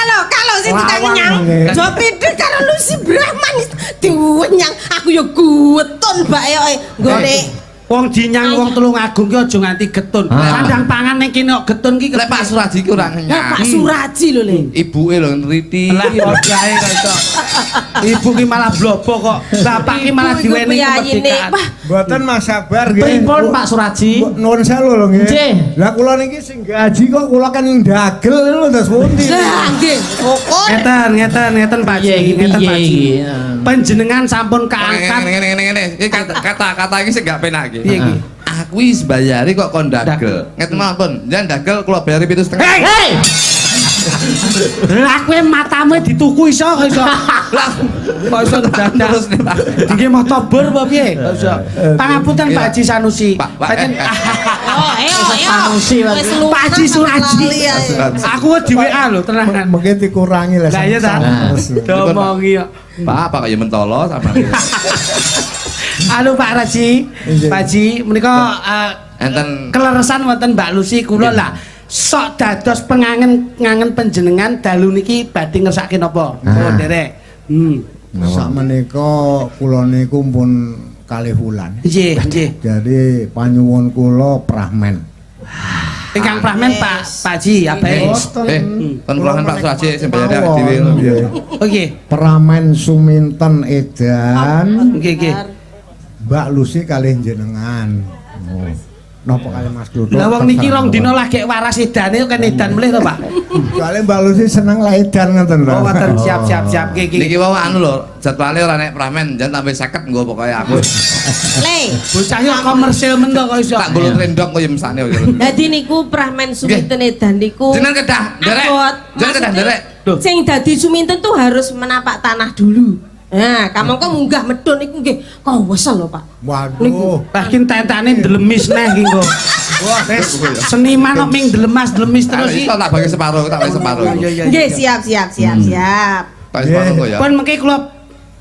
Kalau sing ditenyang, jo pidhe karo Lucy Brahman diwenyang. Aku yo guwetun bae golek. Wong dinyang wong Tulungagung ki aja nganti getun. Kandang pangan ning kene kok getun ki Lek Pak Suraji ki ora ngenyang. Lah Pak Suraji lho Le. Ibuke lho nriti. Lah padhae kok iso. Ibu ki malah blobo kok. Bapak ki malah diweni kemerdekaan. Mboten Mas sabar nggih. Pripun Pak Suraji? Nuwun sewu lho nggih. Nggih. Lah kula niki sing gaji kok kula kan ndagel lho terus pundi. Lah nggih, pokok Ngeten Pak Ji, ngeten Pak Ji. Panjenengan sampun kaangkat. Ngene. Iki kata-kata iki sing gak penak iki. Piye iki? Aku wis bayari kok kon dagel. Ngeten mawon, jan dagel kula bayari 7,5. Hei! Lah kowe matamu dituku iso kok iso. Lah kok iso dadak. Terus nih Pak. Nggih mau tobor apa piye? Kok iso. Pangapunten Pak Haji Sanusi. Pak. ayo. Sanusi, Pak. Wis lupa Pak Haji Suraji. Aku Aku di WA lho tenanan. Mungkin dikurangi lah. Lah iya ta. Domongi kok. Pak, kok ya mentolo sama. Halo Pak Raji. Pak Haji menika Enten keleresan wonten Mbak Lucy kula lah. Sok dados pengangen panjenengan dalu niki badhe ngersake napa? Oh, Derek. Sak menika kula niku pun kalih wulan. Nggih. Jadi panyuwun kula prahmen. Ingkang pramen Pak Haji abae. kon kulahan Pak Suraji sing bayari awake dhewe lho. Oh nggih. Pramen Suminten Edan. Nggih. Mbak Lucy kalih jenengan. Napa kalih Mas Dodo? Lah wong niki rong dina lagi waras edane kan edan melih to, Pak. Kalih Mbak Lucy seneng lah edan ngoten lho. Oh, wonten siap. Nggih. Niki wae anu lho, jadwale ora nek pramen jan tambah 50 nggo pokoke aku. Le. Bocah yo komersil men to kok iso. Tak golek rendok kaya mesane kok. Dadi niku Prahmen Suminten Edan niku. Jenengan kedah nderek. Jenengan kedah nderek. Sing dadi Suminten tuh harus menapak tanah dulu. Nah, kamangka munggah medun iku nggih kawesel lho, Pak. Waduh. Bahkin tentane ndelemis neh ki engko. Wah, wis seniman kok ming ndelemas-delemis terus iki. Tak bagi separuh, tak bagi separuh. Nggih, siap. Tak separuh kok ya. Pun mengki kula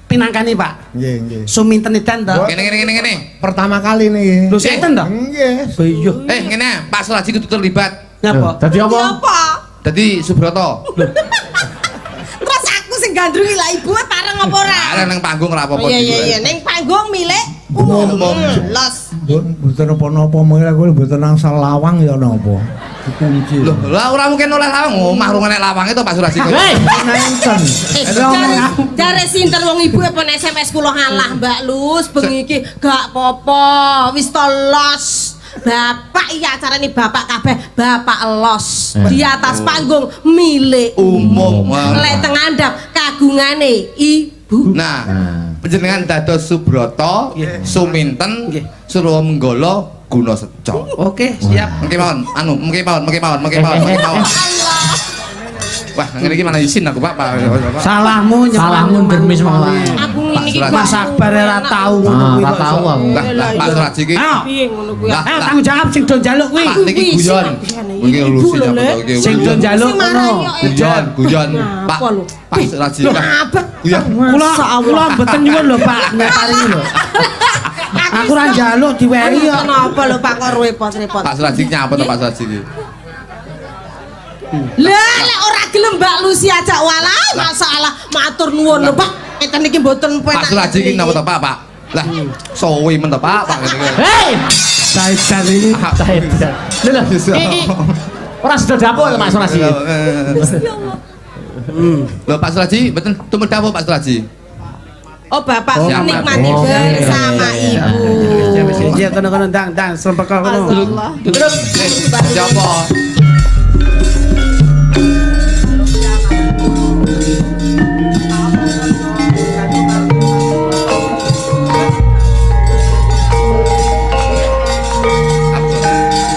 pinangkani Pak. Nggih, nggih. Suminten edan to. Ngene. Pertama kali nih. Lho sinten to? Nggih. Iya. Ngene, Pak Suraji kudu terlibat. Napa? Dadi apa? Apa? Dadi Subroto. Terus aku sing gandrungi lah ibu pareng apa ora? Arek nang panggung ora apa-apa. Iya, ning panggung milik umum. Los. Mboten napa-napa mengko kowe mboten nang lawang ya napa. Dikunci. Loh, lah ora mungkin oleh lawang, omah rung enek lawange to Pak Suraji. Hei, Nenten. Jare sinten wong ibu apa SMS kula ngalah Mbak Lus bengi iki gak apa-apa wis to los. Bapak iya acarane bapak kabeh bapak los di atas panggung milik Umum. lek teng andap kagungane ibu. Nah, panjenengan dados Subroto, Suminten, Suramenggala, Gunaseca. Oke, siap. Mengki mawon, mengki mawon. Wah, ngene iki mana izin aku, Pak. Salahmu salahmu dermis mawon. Aku ngene iki Mas Akbar ora tau ngono kuwi. Ora tau aku. Lah, Pak Suraji iki. piye ngono kuwi. Lah, Ayo tanggung jawab sing do njaluk kuwi. Pak niki guyon. Mungkin lusi apa to iki. Sing do njaluk ngono. Guyon. Pak. Apa lho? Pak Suraji. Abet. Guyon. Kula mboten nyuwun lho Pak, nek paringi lho. Aku ora njaluk diwehi kok. Kenapa lho Pak kok repot-repot. Pak Suraji nyapa to Pak Suraji iki? Lah lek ora gelem Mbak Lucy aja walah masalah matur nuwun lho Pak. Enten iki mboten Pak Suraji iki napa to Pak? Lah, sowi men to Pak ngene. Hei, Saidan iki. Saidan. Lho, iki ora sudah dapur Pak Suraji. Lho Pak Suraji, mboten tumel dapur Pak Suraji. Oh Bapak Siap, menikmati Pak. bersama Ibu. Iya kono-kono ndang serempek kono. Allah. Duduk. Siapa?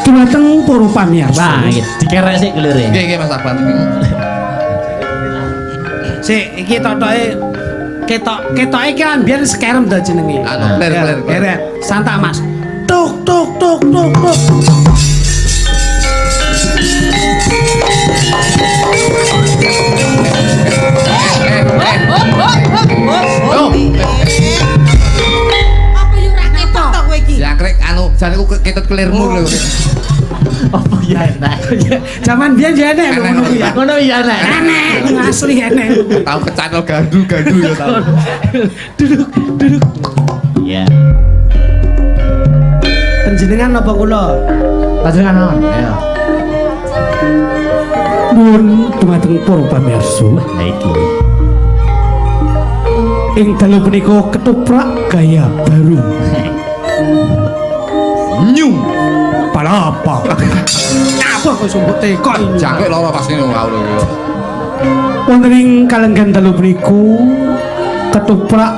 Dumateng para pamirsa. Nah, iki dikerek sik kelire. Nggih Mas Akbar. Sik iki ketoke iki kan biyen sekerem to jenenge. Anu, Keret. Santak Mas. Tuk tuk tuk tuk tuk. Apa yo ora ketok to kowe iki? Jangkrik anu jane ku ketut kelirmu lho. Apa ya enak? Zaman biyen ya enek lho ngono kuwi ya. Ngono ya enak. Enek, asli enek. Tahu kecantol gandu ya tahu. Duduk. Iya. Panjenengan napa kula? Panjenengan naon? Ayo. Nuwun dumateng para pamirsa. Lah iki. Ing dalu punika ketoprak gaya baru. Nyung. Palapa. Apa kok sumput teko ini? Jangkrik loro pas ngene ngawur iki. Wonten ing kalenggan dalu punika ketoprak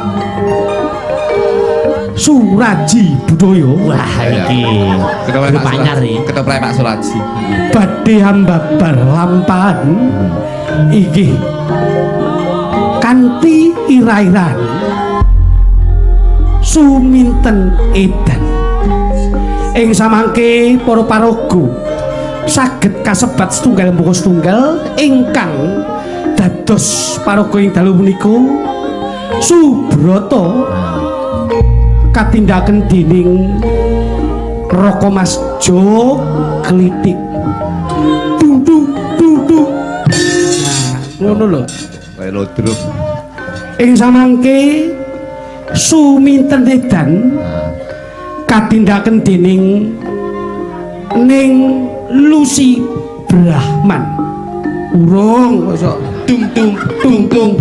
Suraji Budaya. Wah, iki. Ketoprak Panyar iki. Ketoprak Pak Suraji. Badhe ambabar lampahan inggih kanthi ira-iran suminten edan ing samangke para paraga saged kasebat setunggal mboko setunggal ingkang dados paraga ing dalu punika Subrata katindaken dening Raka Mas Jo Klitik. Dudu. Nah, ngono lho. Kayak lodruk. Ing samangke suminten edan katindaken dening Ning Lucy Brahman. Urung kok dung.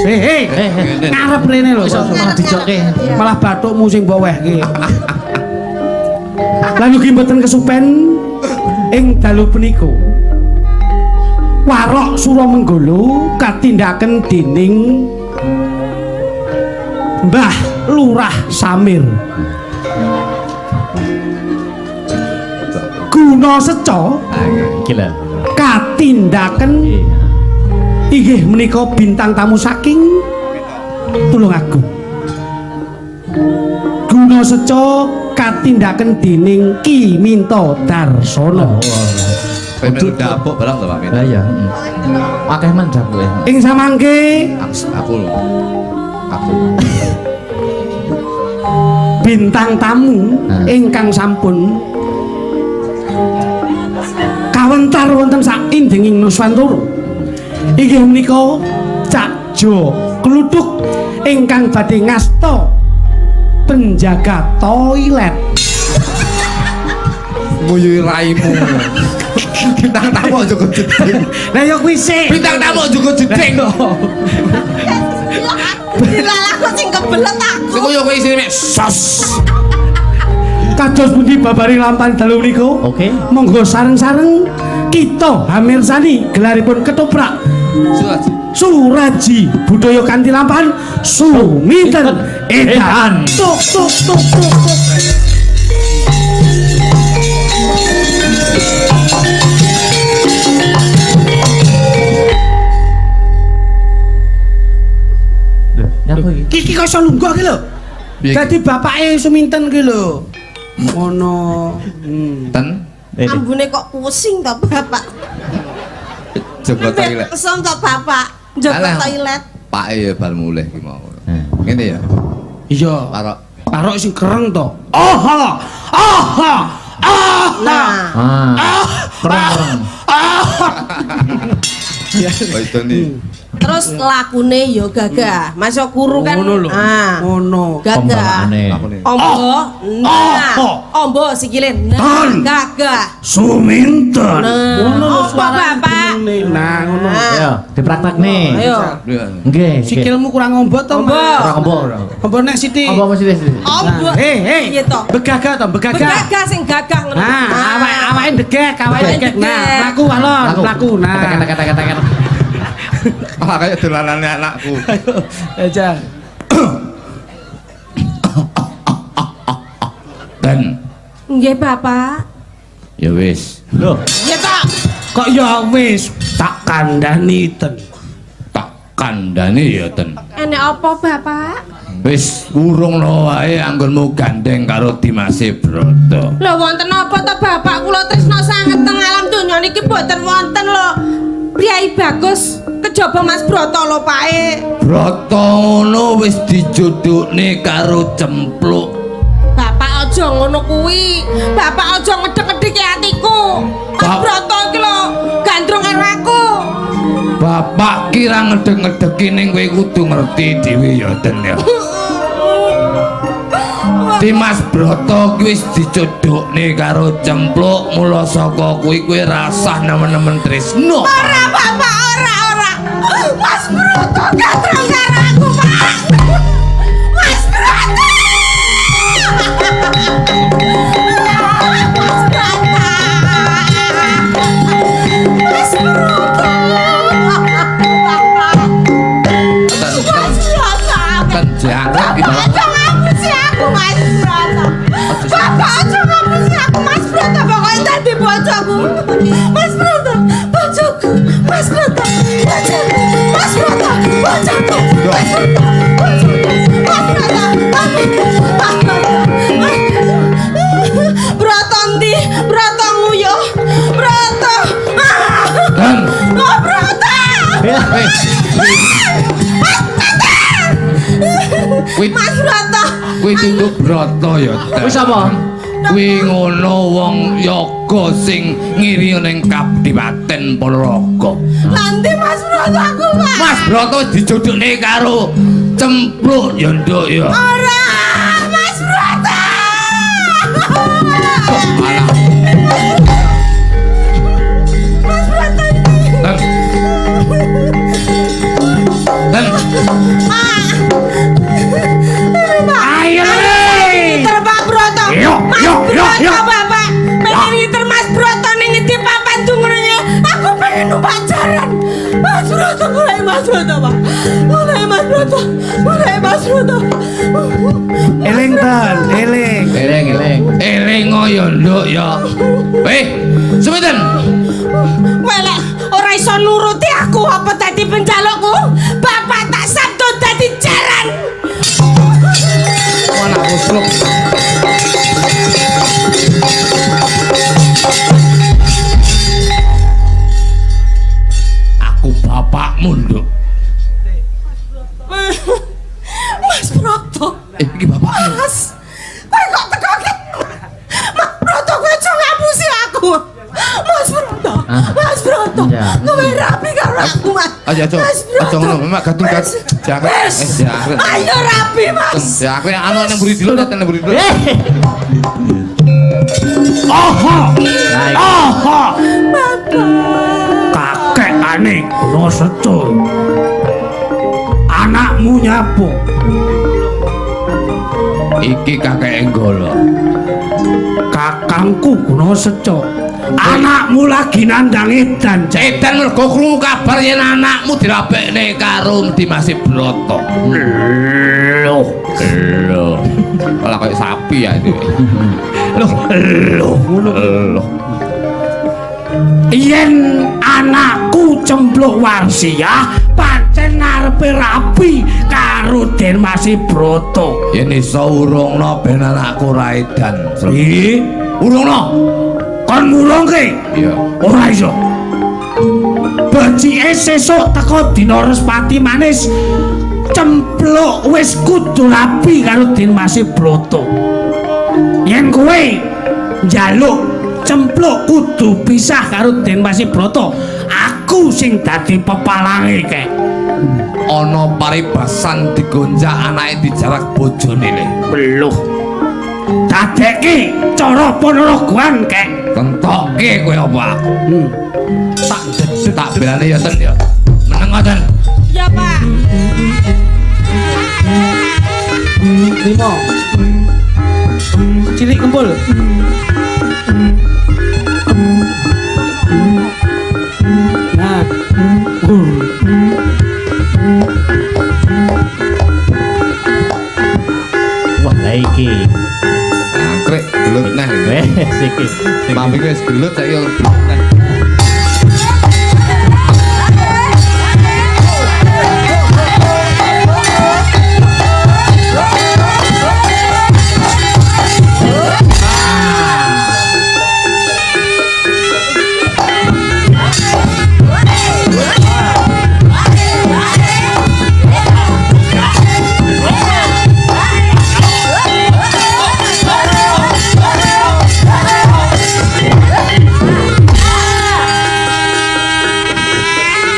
Hei. Ngarep rene lho. Malah dijokke. Malah bathukmu sing mbok wehke. Lan ugi mboten kesupen ing dalu punika Warok Suramenggala katindaken dening Mbah Lurah Samir. Gunaseca Gila. katindaken inggih menika bintang tamu saking Tulungagung. Gunaseca katindaken dening Ki Minto Darsana. Pengen dapuk barang to Pak Min. Lah ya. Akeh man dapuk. Ing samangke Aku lho. Bintang tamu ingkang sampun kawentar wonten sak indenging Nuswantara inggih menika Cak Jo Kluthuk ingkang badhe ngasta penjaga toilet. Nguyui raimu. Bintang tamu aja kok jeding. Lah ya kuwi sik. Bintang tamu aja kok jeding. Dilalah kok sing kebelet aku. Sing koyo kowe isine sos. Kados pundi babaring lampahan dalu menika? Oke. Monggo sareng-sareng kita hamirsani gelaripun ketoprak Suraji budaya kanthi lampahan Suminten Edan. Tuk tuk tuk tuk tuk. Iki kok iso lunga ki lho. Dadi bapake Suminten ki lho. Ngono. Ten Ambune kok pusing to bapak. jaga toilet. Kesem to bapak. Jaga toilet. Pake ya bar mulih ki mau. Ngene ya. Iya. Karo sing kereng to. Aha. Aha. Nah. Kereng. Oh itu nih. Terus lakune yo gagah. Masuk kuru kan. Ngono lho. Ngono. Gagah. Ombo. Nah. Ombo sikile. Nah. Gagah. Suminten. Ngono bapak. Nah, ngono. Ayo, dipraktekne. Ayo. Nggih. Sikilmu kurang ombo to, Ombo. Ombo. Ombo nek Siti. Ombo mesti wis. Ombo. Hei. Iya to. Begagah to, begagah. Begagah sing gagah ngono. Nah, awake degek, awake degek. Nah, laku alon, laku. Nah. Kata-kata. Ah kayak dolanane anakku. Aja. Dan Nggih bapak. ya wis. Loh, Iya to. Kok ya wis tak kandhani ten. Tak kandhani ya ten. Enek apa bapak? Wis urung lo wae anggonmu gandeng karo Dimase Broto. Lho wonten apa to bapak? Kula tresna sanget teng alam donya niki mboten wonten lho. Priai Bagus kejaba Mas Broto lho Pak. Broto ngono wis dijodhokne karo Cempluk. Bapak aja ngono kuwi. Bapak aja ngedek-ngedeki atiku. Mas Broto iki lho gandrung karo aku. Bapak kira ngedek-ngedeki ning kowe kudu ngerti dhewe ya Den ya. Dimas Broto kuwi wis dicodhokne karo Cempluk, mula saka kuwi kowe rasah nemen-nemen tresno. Ora bapak, ora. Mas Broto gandrung karo aku, Pak. Mas Broto. Mas Broto. Mas Broto. Ten jangkrik iki. Mas Broto. Bapak aja ngapusi aku Mas Broto, pokoknya tadi bojoku. Mas Broto, bojoku. Mas Broto, bojoku. Mas Broto, bojoku. Mas Broto, bojoku. Mas Broto, Broto ndi? Broto nguyuh. Broto. Dan Oh, Broto. Mas Broto. kuwi tunduk Broto ya Den. wis apa? Kuwi ngono wong yoga sing ngiri ning Kadipaten Ponorogo. Nanti Mas Broto aku, Pak. Mas Broto wis dijodhokne karo Cempluk ya nduk ya. Ora, Mas Broto. Alah. Mas Broto ini. Dan Ayo. Terpak Broto. Yo, Mas yo, yo, Broto, yo. Bapak. Pengen ngiter Mas Broto ning ngendi papan tunggunya. Aku pengen numpak jaran. Mas Broto, mulai Mas Broto, Pak. Mulai Mas Broto. Mulai Mas Broto. Eling ten, eling. eling ya nduk ya. Suminten. Welek ora iso nuruti aku apa dadi penjalukku. Bapak tak sabdo dadi jaran. Anak goblok. Aku bapakmu nduk. Iki bapakmu. Mas, kowe kok teko ki? Mas Broto kowe aja ngapusi aku. Mas Broto, Mas Broto, kowe rapi karo aku, Mas. Aja ngono, Mak gadung-gadung. Jangan. Ayo rapi, Mas. Ya aku anu nang mburi dulu nang mburi dulu. Aha. Aha. Bapak. Kakek aneh Gunung Seco. Anakmu nyapu. Iki kakek Enggolo. Kakangku Gunung Seco. Anakmu lagi nandang edan. Edan mergo krungu kabar yen anakmu dirapekne karo Dimas Broto. Loh. Malah kayak sapi ya itu. Loh. Yen anakku cempluk warsiah pancen ngarepe rapi karo Dimas Broto. Yen iso urungno ben anakku ra edan. Ih, urungno. Kon ngurungke? Iya. Ora iso. Becike sesuk teko dina Respati manis cempluk wis kudu rapi karo Dimas Broto. Yen kowe njaluk cempluk kudu pisah karo Dimas Broto, aku sing dadi pepalange kek. Ana paribasan digonjak anake dijarak bojone le. Beluh. Dadekke cara ponorogoan kek. Kentokke kowe apa? Tak dedek Tak belane ya ten ya. Meneng ngoten. Ya, Pak. Limo. Cilik kempul. Nah. Wah, lah iki. Angkrek gelut neh. Wes iki. Mami wis gelut saiki yo neh.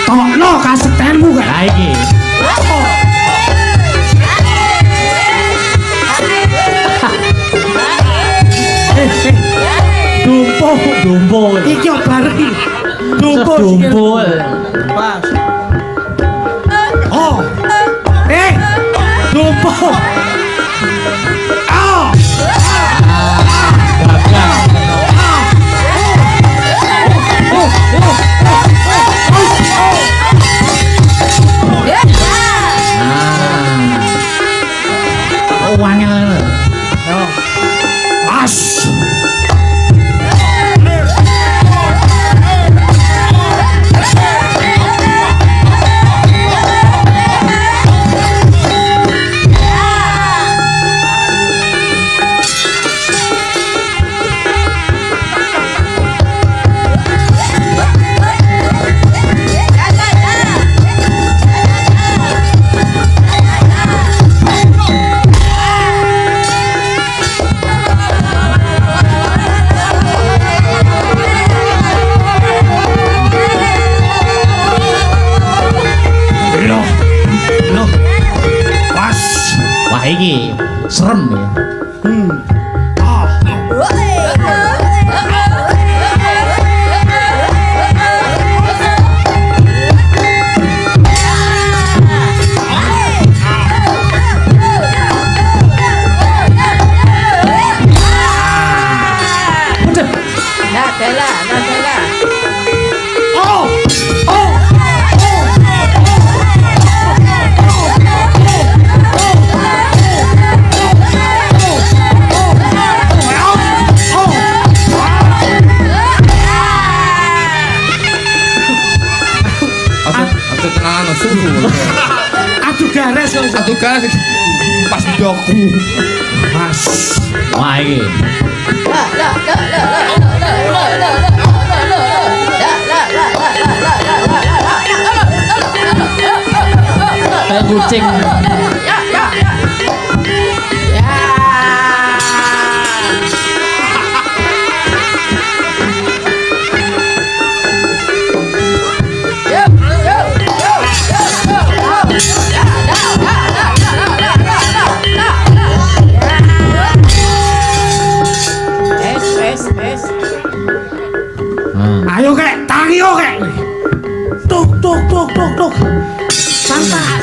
Tokno kasetenmu kek. Lah iki. Dumpul. Iki yo bareng. Dumpul. Dumpul. Pas. Oh. Dumpul. Oh. Oh, wangel. As. Loh. Pas. Wah, iki serem ya. Aduh gares kok. Aduh kan pas doku. Mas. Wah, iki. La Kayak kucing.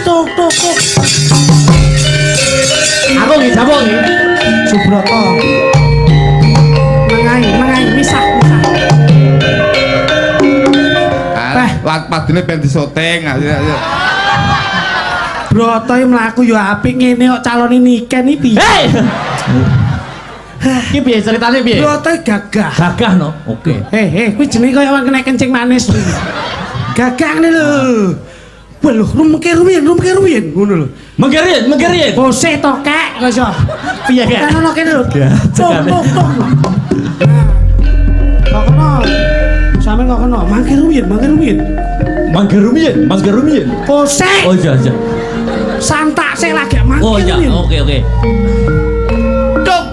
tuk tuk tuk. Aku nggih dapuk nggih. Subroto. Mangai misah. Padine ben disoting. Broto iki mlaku ya apik ngene kok calone niken iki piye? Hei. Iki piye ceritane piye? Broto gagah. Gagah no. Oke. Kuwi jenenge kaya wong kena kencing manis. Gagah ngene lho. Wah lho, rumke rumiyin ngono lho. Menggerin. Bose to kek kok iso. Piye kek? Kan ono kene lho. Tuk. Kok ono. Sampe kok ono, mangke rumiyin. Bose. Oh iya. Santak sing lagi mangke. Oh iya, oke. Tuk.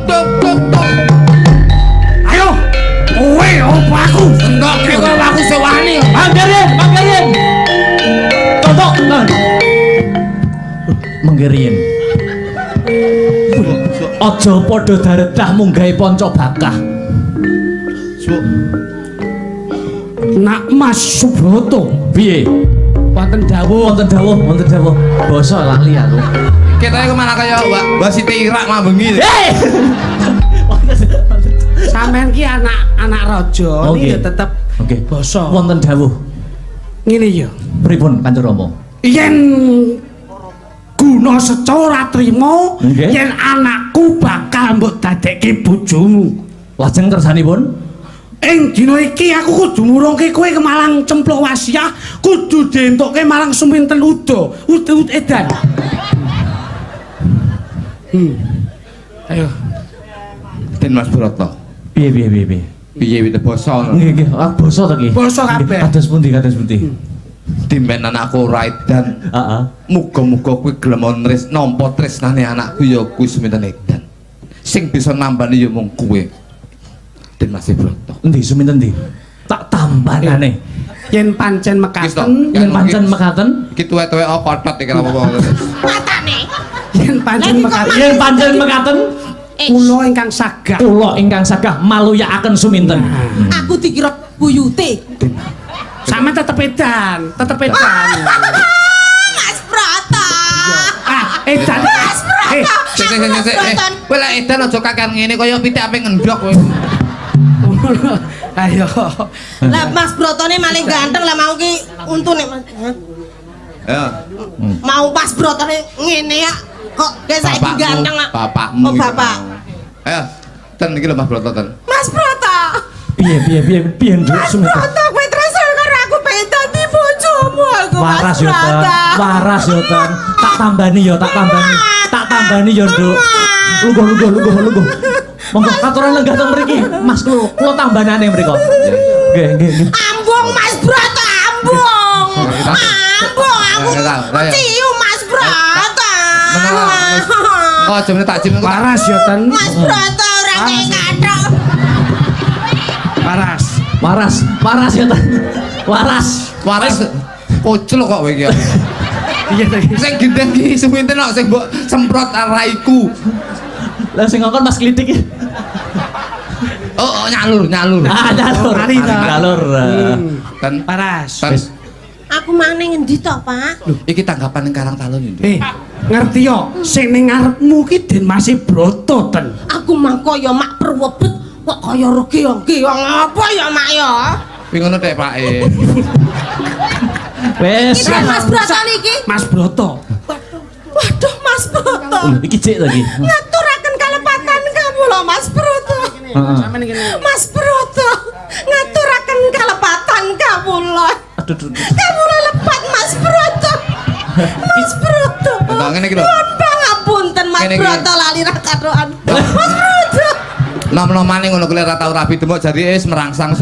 Ayo. Kowe opo aku? Enggak, kowe aku sewani. Manggerin. Tontok. Menggerin. Aja padha daredah munggahe panca bakah. Nak Mas Subroto. Piye? Wonten dawuh. Basa lali aku. Ketake kemana kaya Mbak Siti Irak mambengi. Hei. Sampeyan ki anak raja iki ya tetep basa. Wonten dawuh. Ngene ya. Pripun Kanjeng Rama? Yen guna seca ora trima, Nggih. yen anakku bakal mbok dadekke bojomu. Lajeng kersanipun? Ing dina iki aku kudu ngurungke kowe ke Malang Cempluk Wasiah, kudu dientukke marang Suminten Uda, Edan. Ayo. Den Mas Broto. Piye? Piye wite basa ngono. Nggih, basa to ki. Basa kabeh. Kados pundi? Dimben anakku Raidan. Heeh. Muga-muga kuwi gelem nampa tresnane anakku ya kuwi Suminten Edan. Sing bisa nambani ya mung kuwe. Den Mas Broto. Endi Suminten ndi? Tak tambanane. Yen pancen mekaten, Yen pancen mekaten, iki tuwek-tuwek kotot iki apa. Matane. yen pancen mekaten, kula ingkang sagah maluyakaken Suminten. Aku dikira buyute. Sama tetep edan. Mas Broto. Edan. Mas Broto. Sik. Kowe lek edan aja kakean ngene kaya pitik ape ngendhok kowe. Ayo. Lah Mas Brotone maling ganteng lah mau ki untune Mas. Ya. Mau Mas Brotone ngene ya kok kayak saiki ganteng ah. Bapakmu. Oh bapak. Ayo. Ten iki lho Mas Broto ten. Mas Broto. Piye nduk Mas Suminten? Broto kowe terus karo aku pengen dadi bojomu aku Mas Waras yo ten. Tak tambani yo nduk. Lungguh. Monggo katuran lenggah teng mriki. Mas kula tambanane mriko. Nggih. Ambung Mas Broto, ambung. Aku cium Mas Broto. Oh, jemene tak cium. Waras yo ten. Mas Broto ora kaya kathok. Waras ya ten. Waras. Pocel kok kowe iki. Iya to. Sing gendeng ki Suminten kok sing mbok semprot raiku. Lah sing ngongkon Mas Klitik iki. Oh, nyalur. Nyalur. Ten Waras. Aku maneh ngendi to, Pak? Iki tanggapan ning Karang Talun iki. Ngerti yo, sing ning ngarepmu ki Den Mas Broto ten. Aku mah kaya mak perwebet kok kaya regeong-geong apa ya, Mak ya? Kuwi ngono tek Pake. Wes. Iki Mas Broto niki. Mas Broto. Waduh, Mas Broto. Iki cek lagi. Ngaturaken kalepatan kamu lho, Mas Broto. Mas Broto, ngaturaken kalepatan kamu lho. Aduh. Kamu lho lepat Mas Broto. Mas Broto. Enggak ngene iki lho. Pangapunten Mas Broto lali ra kadoan. Mas Broto. Nom-nomane ngono kuwi ora tau rapi demok jari wis merangsang.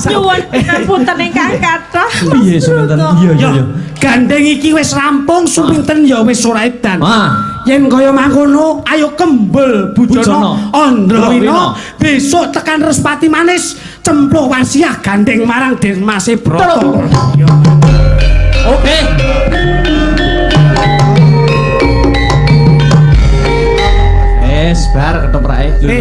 Nyuwun pangapunten ingkang kathah. Piye Suminten? Iya. Gandeng iki wis rampung, Suminten ya wis ora edan. Yen kaya mangkono, ayo kembel Bujono Andrawina. Besok tekan Respati Manis, Cempluk Wasiah gandeng marang Den Mas Broto. Oke. Bar ketoprake.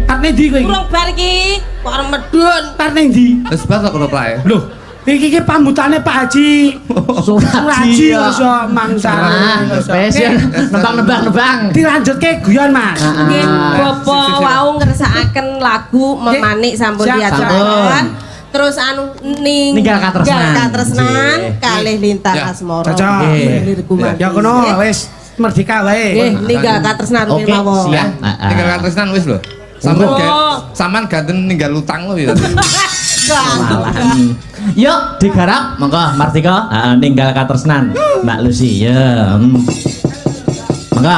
Arep ndi kowe iki? Urung bar iki, kok arep medun. Arep ndi? Wis bar kok ketoprake. Lho, Iki pambutane Pak Haji. Suraji iso mangsane. Wes ya, nebang. Dilanjutke guyon, Mas. Nggih, Bapak wau ngersakaken lagu Memanik sampun diajarkan. Terus anu Ninggal katresnan. kalih Lintang Asmara. Cocok. Ya kono wis merdeka wae. Nggih, ninggal katresnan Oke, mawon. siap. Tinggal katresnan wis lho. Sampean ganten ninggal utang lho ya. Yuk digarap monggo Martika ninggal katresnan Mbak Lucy ya monggo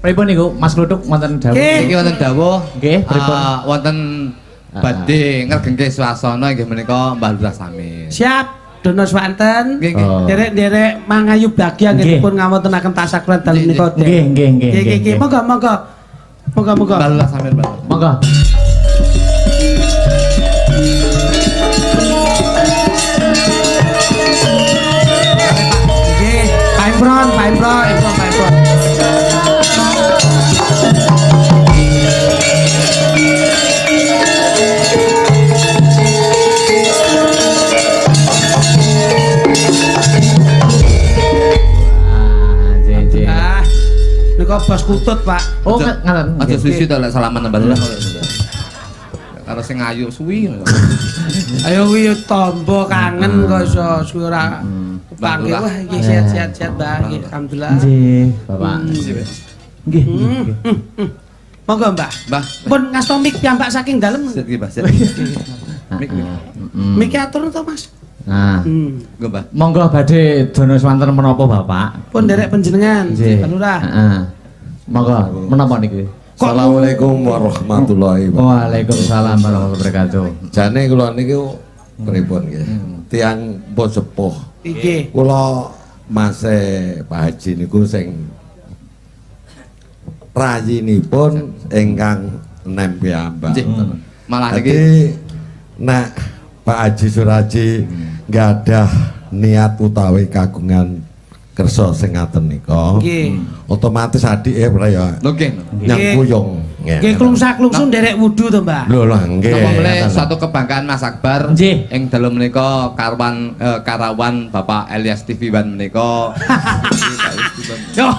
Pripun niku Mas Kluthuk wonten dawuh? Iki wonten dawuh. Nggih, pripun? Wonten badhe ngergengke swasana inggih menika Mbah Lurah sami. Siap. Dono swanten. Nggih, nggih. Derek-derek mangayu bahagia nggih pun ngawontenaken tasakran dalem menika. Nggih. Nggih. Moga-moga. Moga-moga. Mbah Lurah sami, Mbah. Monggo. Nggih, Pak Imron. Nika bos kutut, Pak. Oh, ngaten. Aja suwi to lek salaman Mbah Lurah. Karo sing ayu suwi. Ayo kuwi tombo kangen kok iso suwi ora kepanggih. Wah, iki sehat-sehat, Mbak. Nggih, alhamdulillah. Nggih, Bapak. Nggih. Monggo, Mbak. Mbah. Pun ngasto mik piyambak saking dalem. Sit iki, Mbah. Sit. Mik. Mik atur to, Mas. Nah, Nggo, Mbah. monggo badhe dono swanten menapa Bapak? Pun derek panjenengan, Nggih. Pak Lurah. Heeh. Monggo, menapa niki? Assalamualaikum warahmatullahi wabarakatuh. Waalaikumsalam warahmatullahi wabarakatuh. Jane kula niki pripun nggih? Tiang mbok sepuh. Iki. Kula Mase Pak Haji niku sing rayinipun ingkang nembe ambak. Nggih. Malah niki Jadi nek Pak Haji Suraji nggadah niat utawi kagungan kersa sing ngaten nika. Nggih. Otomatis adike ya nggih. nyangkuyung. Nggih klungsak-klungsun derek wudu to, Mbak. Lho lah nggih. Napa meneh suatu kebanggaan Mas Akbar Nggih. ing dalem menika karawan Bapak Elias TV Wan menika. Yo.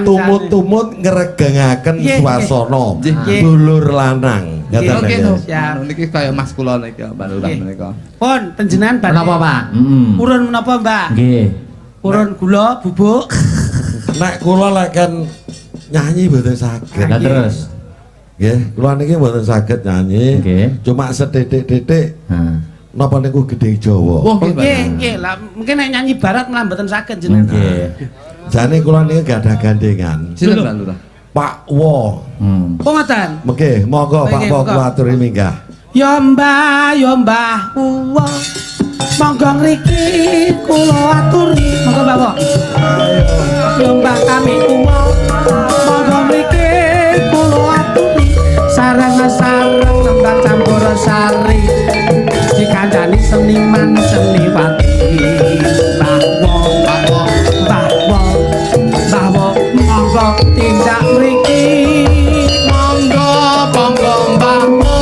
Tumut-tumut ngregengaken Nggih, swasana Nggih. dulur lanang. Oke, Ngaten nggih. Siap. niki kaya Mas kula niki Mbak Lurah Nggih. menika. Pun panjenengan badhe. Menapa, Pak? Heeh. Urun menapa, Mbak? Nggih. Urun gula, bubuk. Nek kula lek kan nyanyi mboten saged. Lah terus. Nggih, kula niki mboten saged nyanyi. Nggih. Cuma sethithik-thithik Heeh. napa niku gedhe Jawa. Oh, nggih, Mbak. Nggih. Lah mungkin nek nyanyi barat malah mboten saged jenengan. Nggih. Jane kula niki gadah gandengan. Sinten Mbak Lurah? Pak Wo. Oh ngoten. Nggih, monggo Pak Nggih, Wo monggo. kula aturi minggah. Ya Mbah uwa. Monggo ngriki kula aturi. Monggo Mbah Wo. Ya Mbah kami uwa. Monggo ngriki kula aturi. Sareng-sareng nembang campur sari. Dikandani seniman seniwati. Mbah Wo. Monggo tindak mriki. Monggo Mbah Wo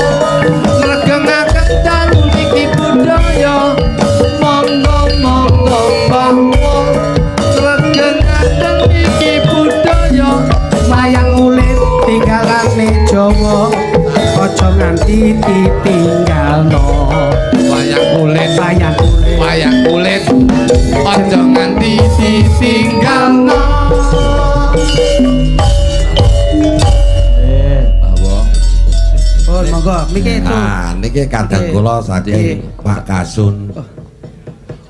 ngregengaken dalu niki budaya. Monggo Mbah Wo ngregengaken niki budaya. Wayang kulit tinggalane Jawa aja nganti ditinggalno. Wayang kulit aja nganti ditinggalno. Bawa. Oh monggo miki itu Nah, niki kadang Nggih. kula saking Nggih. Pak Kasun.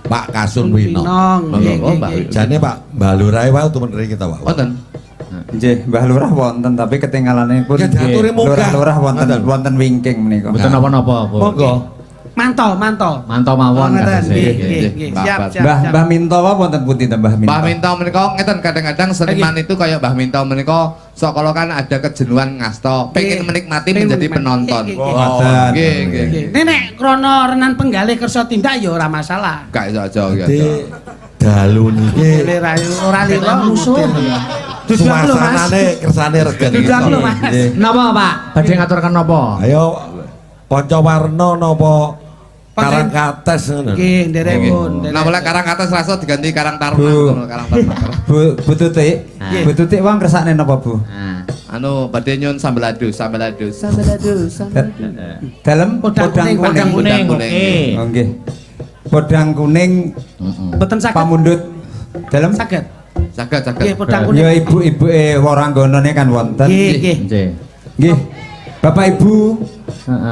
Pak Kasun Winong. Monggo, Mbak. Jane Pak Mbah Lurah wae temen mriki ta, Pak. Wonten. Nggih, Mbah Lurah wonten tapi ketinggalane pun Ya, diaturi munggah. Lurah wonten Ngoten. wonten wingking menika. Mboten napa-napa, Bu. Monggo. mantol Mantau mawon ngoten kados nggih nggih. nggih Mbah siap Bat. siap Mbah siap. Mbah Minto apa wonten putih ta Mbah Minto? Mbah Minto menika ngeten kadang-kadang seniman itu kayak Mbah Minto menika sok kalau kan ada kejenuhan ngasto, pengen Nggih. menikmati Pengen menjadi menikmati. penonton. Nggih, Oh, ngoten. Nggih, nggih. Nggih. Nek krana renan penggalih kersa tindak ya ora masalah. Gak iso aja ya. Dadi dalu niki Ora lira musuh. Duduk lho Mas. suasanane kersane regen. Duduk lho Mas. Nggih. Napa, Pak? Badhe ngaturkan napa? Ayo Pancawarna napa Karangkates ngono. Nggih nderepun. Nah, mulai Karang Atas rasa diganti Karang Taruna, Bu. ngono, Karang Taruna. Bu Tutik. Nggih. Bu Tutik wong kersane napa Bu? Nah, Anu badhe nyun sambel adus. Dalem Podang kuning, podang kuning, Podang oke. kuning. Oh nggih. Podang kuning Mboten saged. pamundhut. Dalem Saged. Saged. Nggih podang kuning. ya ibu-ibu waranggonane kan wonten. Nggih nggih. nggih. Nggih. Bapak Ibu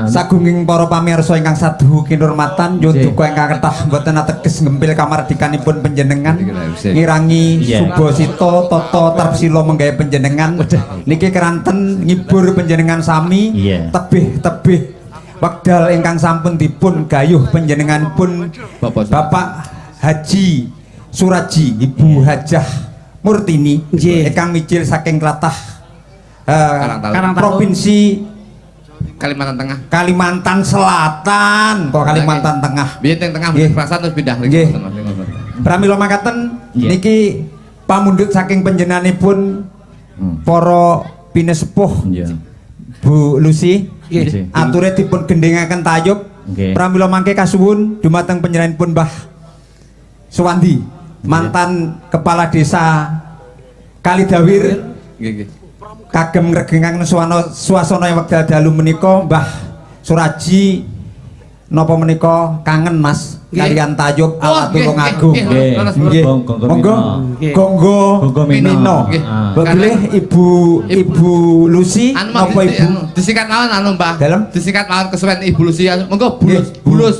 sagunging para pamirsa ingkang saduh kinurmatan nyuwun duka ingkang kathah boten ateges ngempil kamardikanipun panjenengan ngirangi subasita tata tarsila menggawe panjenengan niki keranten ngibur panjenengan sami tebih-tebih wekdal ingkang sampun dipun gayuh panjenenganipun Bapak Haji Suraji Ibu Hajah Murtini ingkang mijil saking tlatah provinsi Kalimantan Tengah. Kalimantan Selatan, kok Kalimantan Tengah. Biyen teng tengah perasaan terus pindah. Nggih. Pramila makaten niki pamundhut saking panjenenganipun para pinesepuh Bu Lucy. Ature dipun gendhengaken tayub. Pramila mangke kasuwun dumateng panjenenganipun Mbah Suwandi, mantan kepala desa Kalidawir. Nggih. Kagem ngregengaken suasana wekdal dalu menika Mbah Suraji napa menika kangen Mas kalian tayub ala tulung agung nggih monggo gonggo minino boleh Ibu Lucy napa Ibu disingkat mawon anu Mbah disingkat mawon kesuwen Ibu Lucy monggo bulus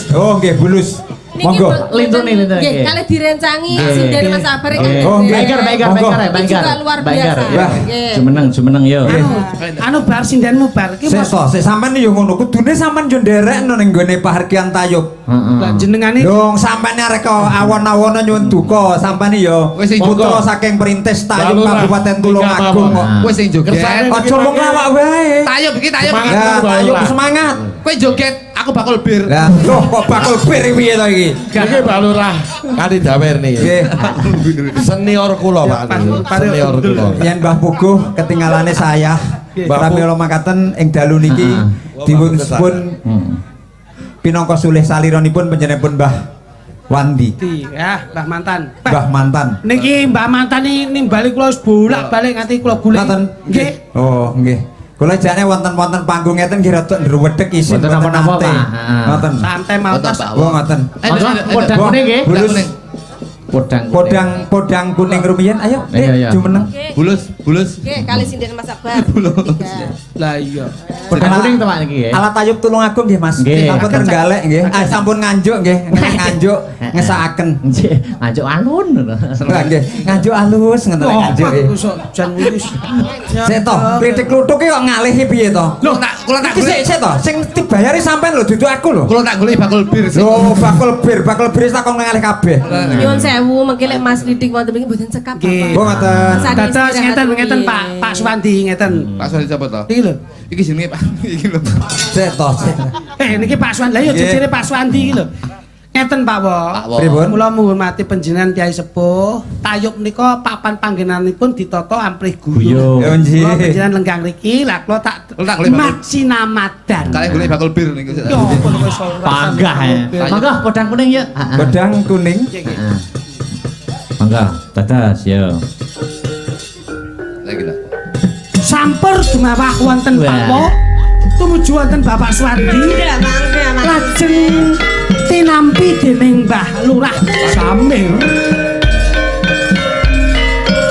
oh nggih bulus monggo lintune nggih kalih direncangi sinden Mas Sabar oh baikar luar biasa jumeneng yo anu bar sindenmu bar iki sik sampean yo ngono kudune sampean yo nderekno ning gone pahargyan tayub lah jenengane dong sampean arek awon-awon nyuwun duka sampean yo putra saking perintis Tayub Kabupaten Tulungagung kok kowe sing joget aja mung lawak wae Tayub iki Tayub Tayub semangat kowe joget aku bakul bir lah loh kok bakul bir piye to iki Iki Pak Lurah kali dawer niki. Senior kula Pak. Senior kula. Yen Mbah Puguh ketinggalane saya. Pramila makaten ing dalu niki dipunpun pinangka sulih saliranipun panjenenganipun Mbah Wandi. Ya, Mbah Mantan. Mbah Mantan. Niki Mbah Mantan nimbali kula wis bolak-balik nganti kula golek. Nggih. Oh, nggih. Kula jane wonten-wonten panggung ngeten nggih rada ndruwedhek isin mboten napa-napa Pak. Ngoten. Santai mawon. Oh, ngoten. Podang kuning nggih. Podang kuning rumiyin ayo jumeneng. Bulus nggih kalih sinden Mas Sabar Lah iya. Podang kuning to Pak niki ya. Alat Tayub Tulungagung nggih Mas. Sampun terenggalek nggih. Sampun nganjuk nggih. Nganjuk ngesakaken. Nganjuk alun. Nggih, nganjuk alus ngoten nganjuk. Jan wis. Sik to, kritik kluthuk kok ngalihi piye to? lho kula tak golek Sik to, sing dibayari sampean lho dudu aku lho. kula tak golek bakul bir Lho, bakul bir tak kok ngalih kabeh. nyuwun sewu mengki lek Mas Lidik wonten mriki mboten cekap Nggih. Oh ngoten. Dados ngeten Pak Suwandi ngeten. Pak Suwandi sapa to Iki lho. iki jenenge Pak iki lho Sik to. Niki Pak Suwandi. Lah ya jejere Pak Suwandi iki lho. Ngeten Pak Wo. Pripun? Kula menghormati panjenengan Kyai Sepuh. Tayub menika papan panggenanipun ditata amprih guyu. Ya nggih. Kula panjenengan lenggang riki, lah kula tak Macinamadan. kalian golek bakul bir niku Yo, wis ora. Panggah ya. Mangga podang kuning ya. Bedang kuning. Mangga dadas yo. lagi lah Sampur dumawah wonten Pak Wo. Tumuju wonten Bapak Suwandi. Lajeng tinampi dening Mbah Lurah Samir.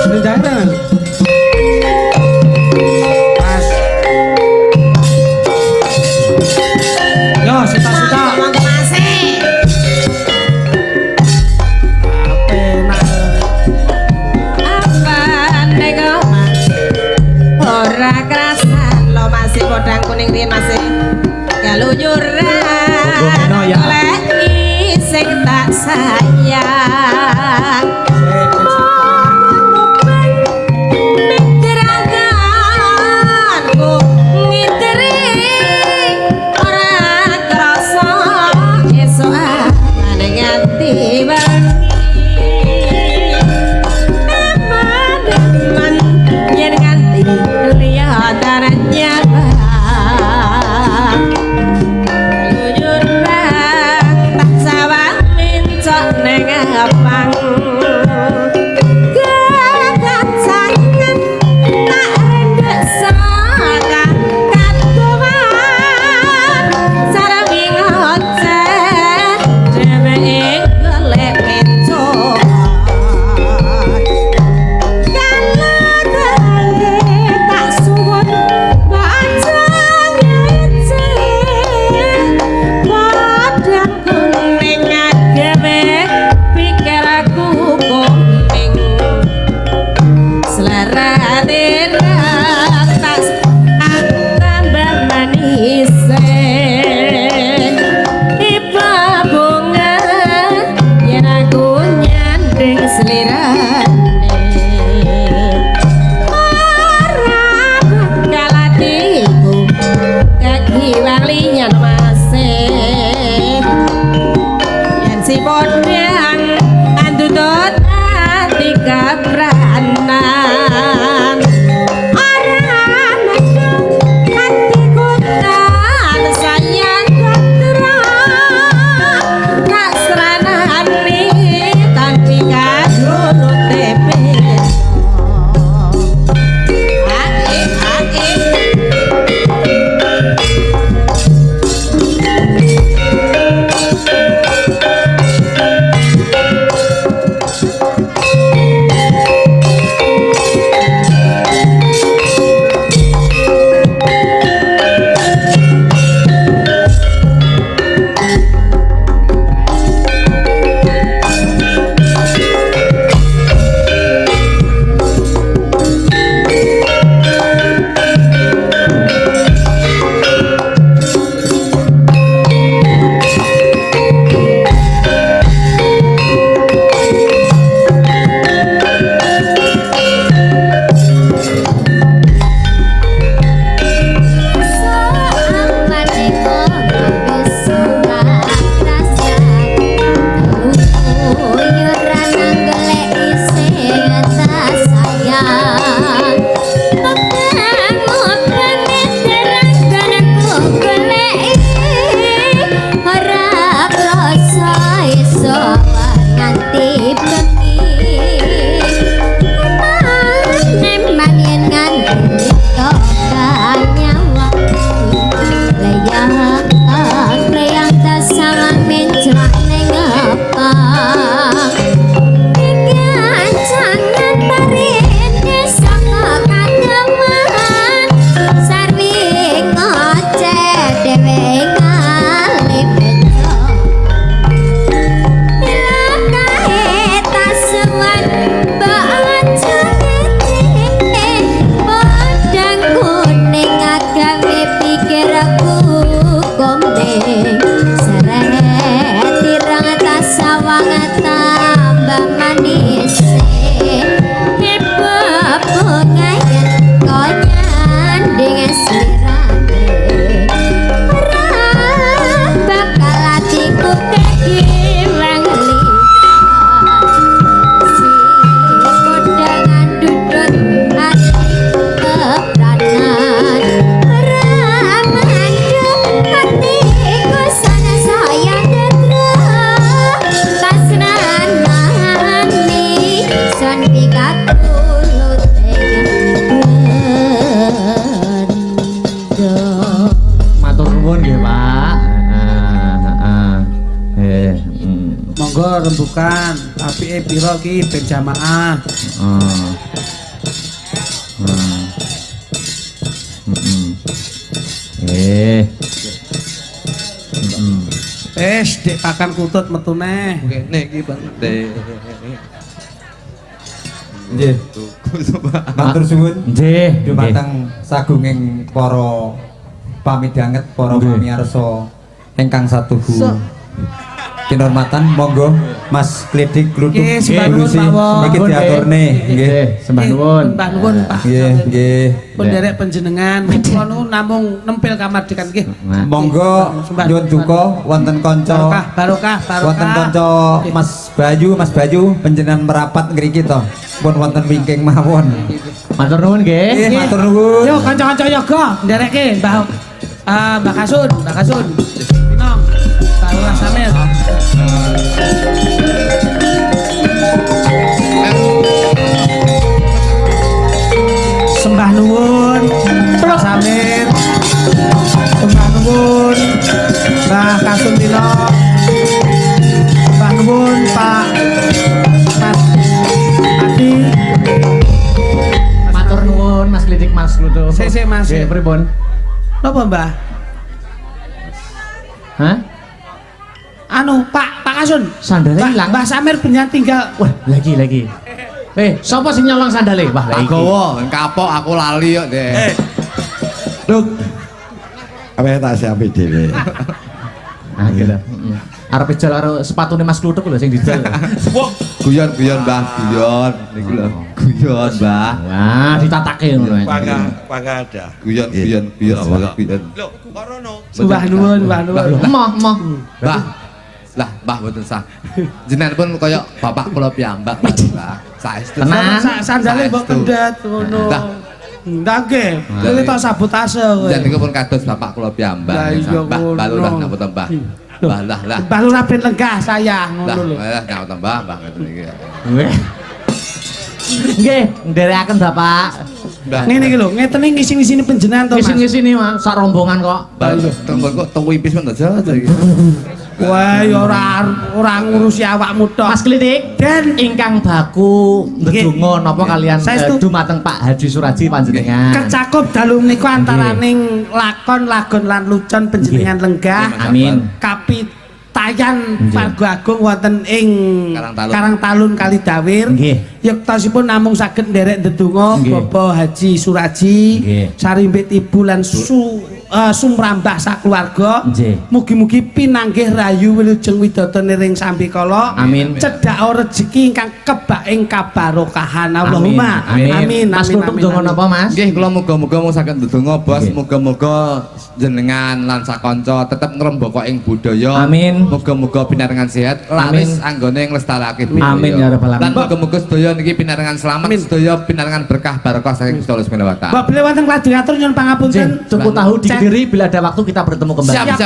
Sedaran. Pas. Yo, sita-sita. ora kerasan lo masih podang kuning riyen masih kaluyuran lek sing tak sayang mikirakanku ngiteri ora kerasa esuk ane nganti wengi lihatannya lujurang tak sawang mincok neng apang kekancangan tak rendek sakan katuan sarang ngoceh dewe golek si podang andudut ati kapranan orang medung ati kutan sayang keterang kasranani tanpi kadurut tepe rembukan tapi piro ki ben jamaah. Dek pakan kutut metu neh. Kene iki Bang. Nggih. Matur suwun. Nggih. Dumateng sagunging para pamidanget, para pamirsa ingkang satuhu. Kinurmatan monggo Mas Klidik Kluthuk Bulusi iki diaturne nggih sembah nuwun Mbah nuwun Pak nggih pun derek panjenengan kula nu namung nempel kamardikan nggih monggo nyuwun duka wonten kanca barokah wonten kanca Mas Bayu panjenengan merapat ngriki to pun wonten wingking mawon matur nuwun nggih matur nuwun yo kanca-kanca yoga ndereke Mbah Kasun Pinong Pak Lurah Samir sembah nuwun Pak Samir sembah nuwun Mbah Kasun Pinong sembah nuwun Pak Adi matur nuwun Mas Klidik Mas Kluthuk sik Mas nggih pripun napa Mbah hah anu Pak Kasun sandale ilang Mbah Samir benyang tinggal wah lagi sapa sing nyolong sandale wah lha iki gowo kapok aku lali kok Dek Duk apa tak siapi dhewe ah gitu arep ijol karo sepatune Mas Kluthuk lho sing didol guyon Mbah guyon niku lho guyon Mbah wah ditatake ngono ae pangga ada guyon lho korono sembah nuwun emoh Mbah Lah, Mbah mboten sah. Jenengan pun kaya bapak kula piyambak, Mbah. Saestu. Tenang. Sandale mbok kendet ngono. Lah. Ndak nggih. Kuwi tok sabotase kowe. Jan niku pun kados bapak kula piyambak. Lah iya Mbah, ngono. balu lah ngapunten, Mbah. Mbah lah. Mbah Lurah ben lenggah saya Lah, ngono lho. ngapunten, Mbah ngoten iki. Weh. Nggih, nderekaken Bapak. Ngene iki lho, ngeteni ngisi-ngisini panjenengan to Mas. Ngisi-ngisini Mas, sak rombongan kok. Mbah lho, tembok kok tuku ipis men aja iki. Wah, ya ora ngurusi awakmu tok. Mas Klitik, Den ingkang baku ndedonga napa kalian Saestu. dumateng Pak Haji Suraji panjenengan. kecakup dalu niku antaraning lakon, lagon lan lucon panjenengan lenggah. Amin. Kapitayan Nggih. Pargo Agung wonten ing Karangtalun. Karangtalun Kalidawir. Nggih. Yektosipun namung saged nderek ndedonga Nggih. Bapak Haji Suraji, Nggih. sarimbit ibu lan sumrambah sakeluarga. Nggih. Mugi-mugi pinanggih rayu wilujeng widodane ring sambikala. Amin. Cedhak rezeki ingkang kebak ing kabarokahan. Allahumma amin. Mas Kutuk donga napa Mas? Nggih, kula muga-muga mung saged ndedonga, Bos. Nggih. Muga-muga jenengan lan sakanca tetep ngrembaka ing budaya. Amin. Muga-muga pinarengan sehat, laris anggone nglestarake budaya. Amin, ya rabbal alamin. Lan muga-muga sedaya niki pinarengan selamat, sedaya pinarengan berkah barokah saking Gusti Allah Subhanahu wa taala. Mbak beliau wonten lajeng atur nyuwun pangapunten. Tuku tahu di Kediri bila ada waktu kita bertemu kembali. Siap, siap.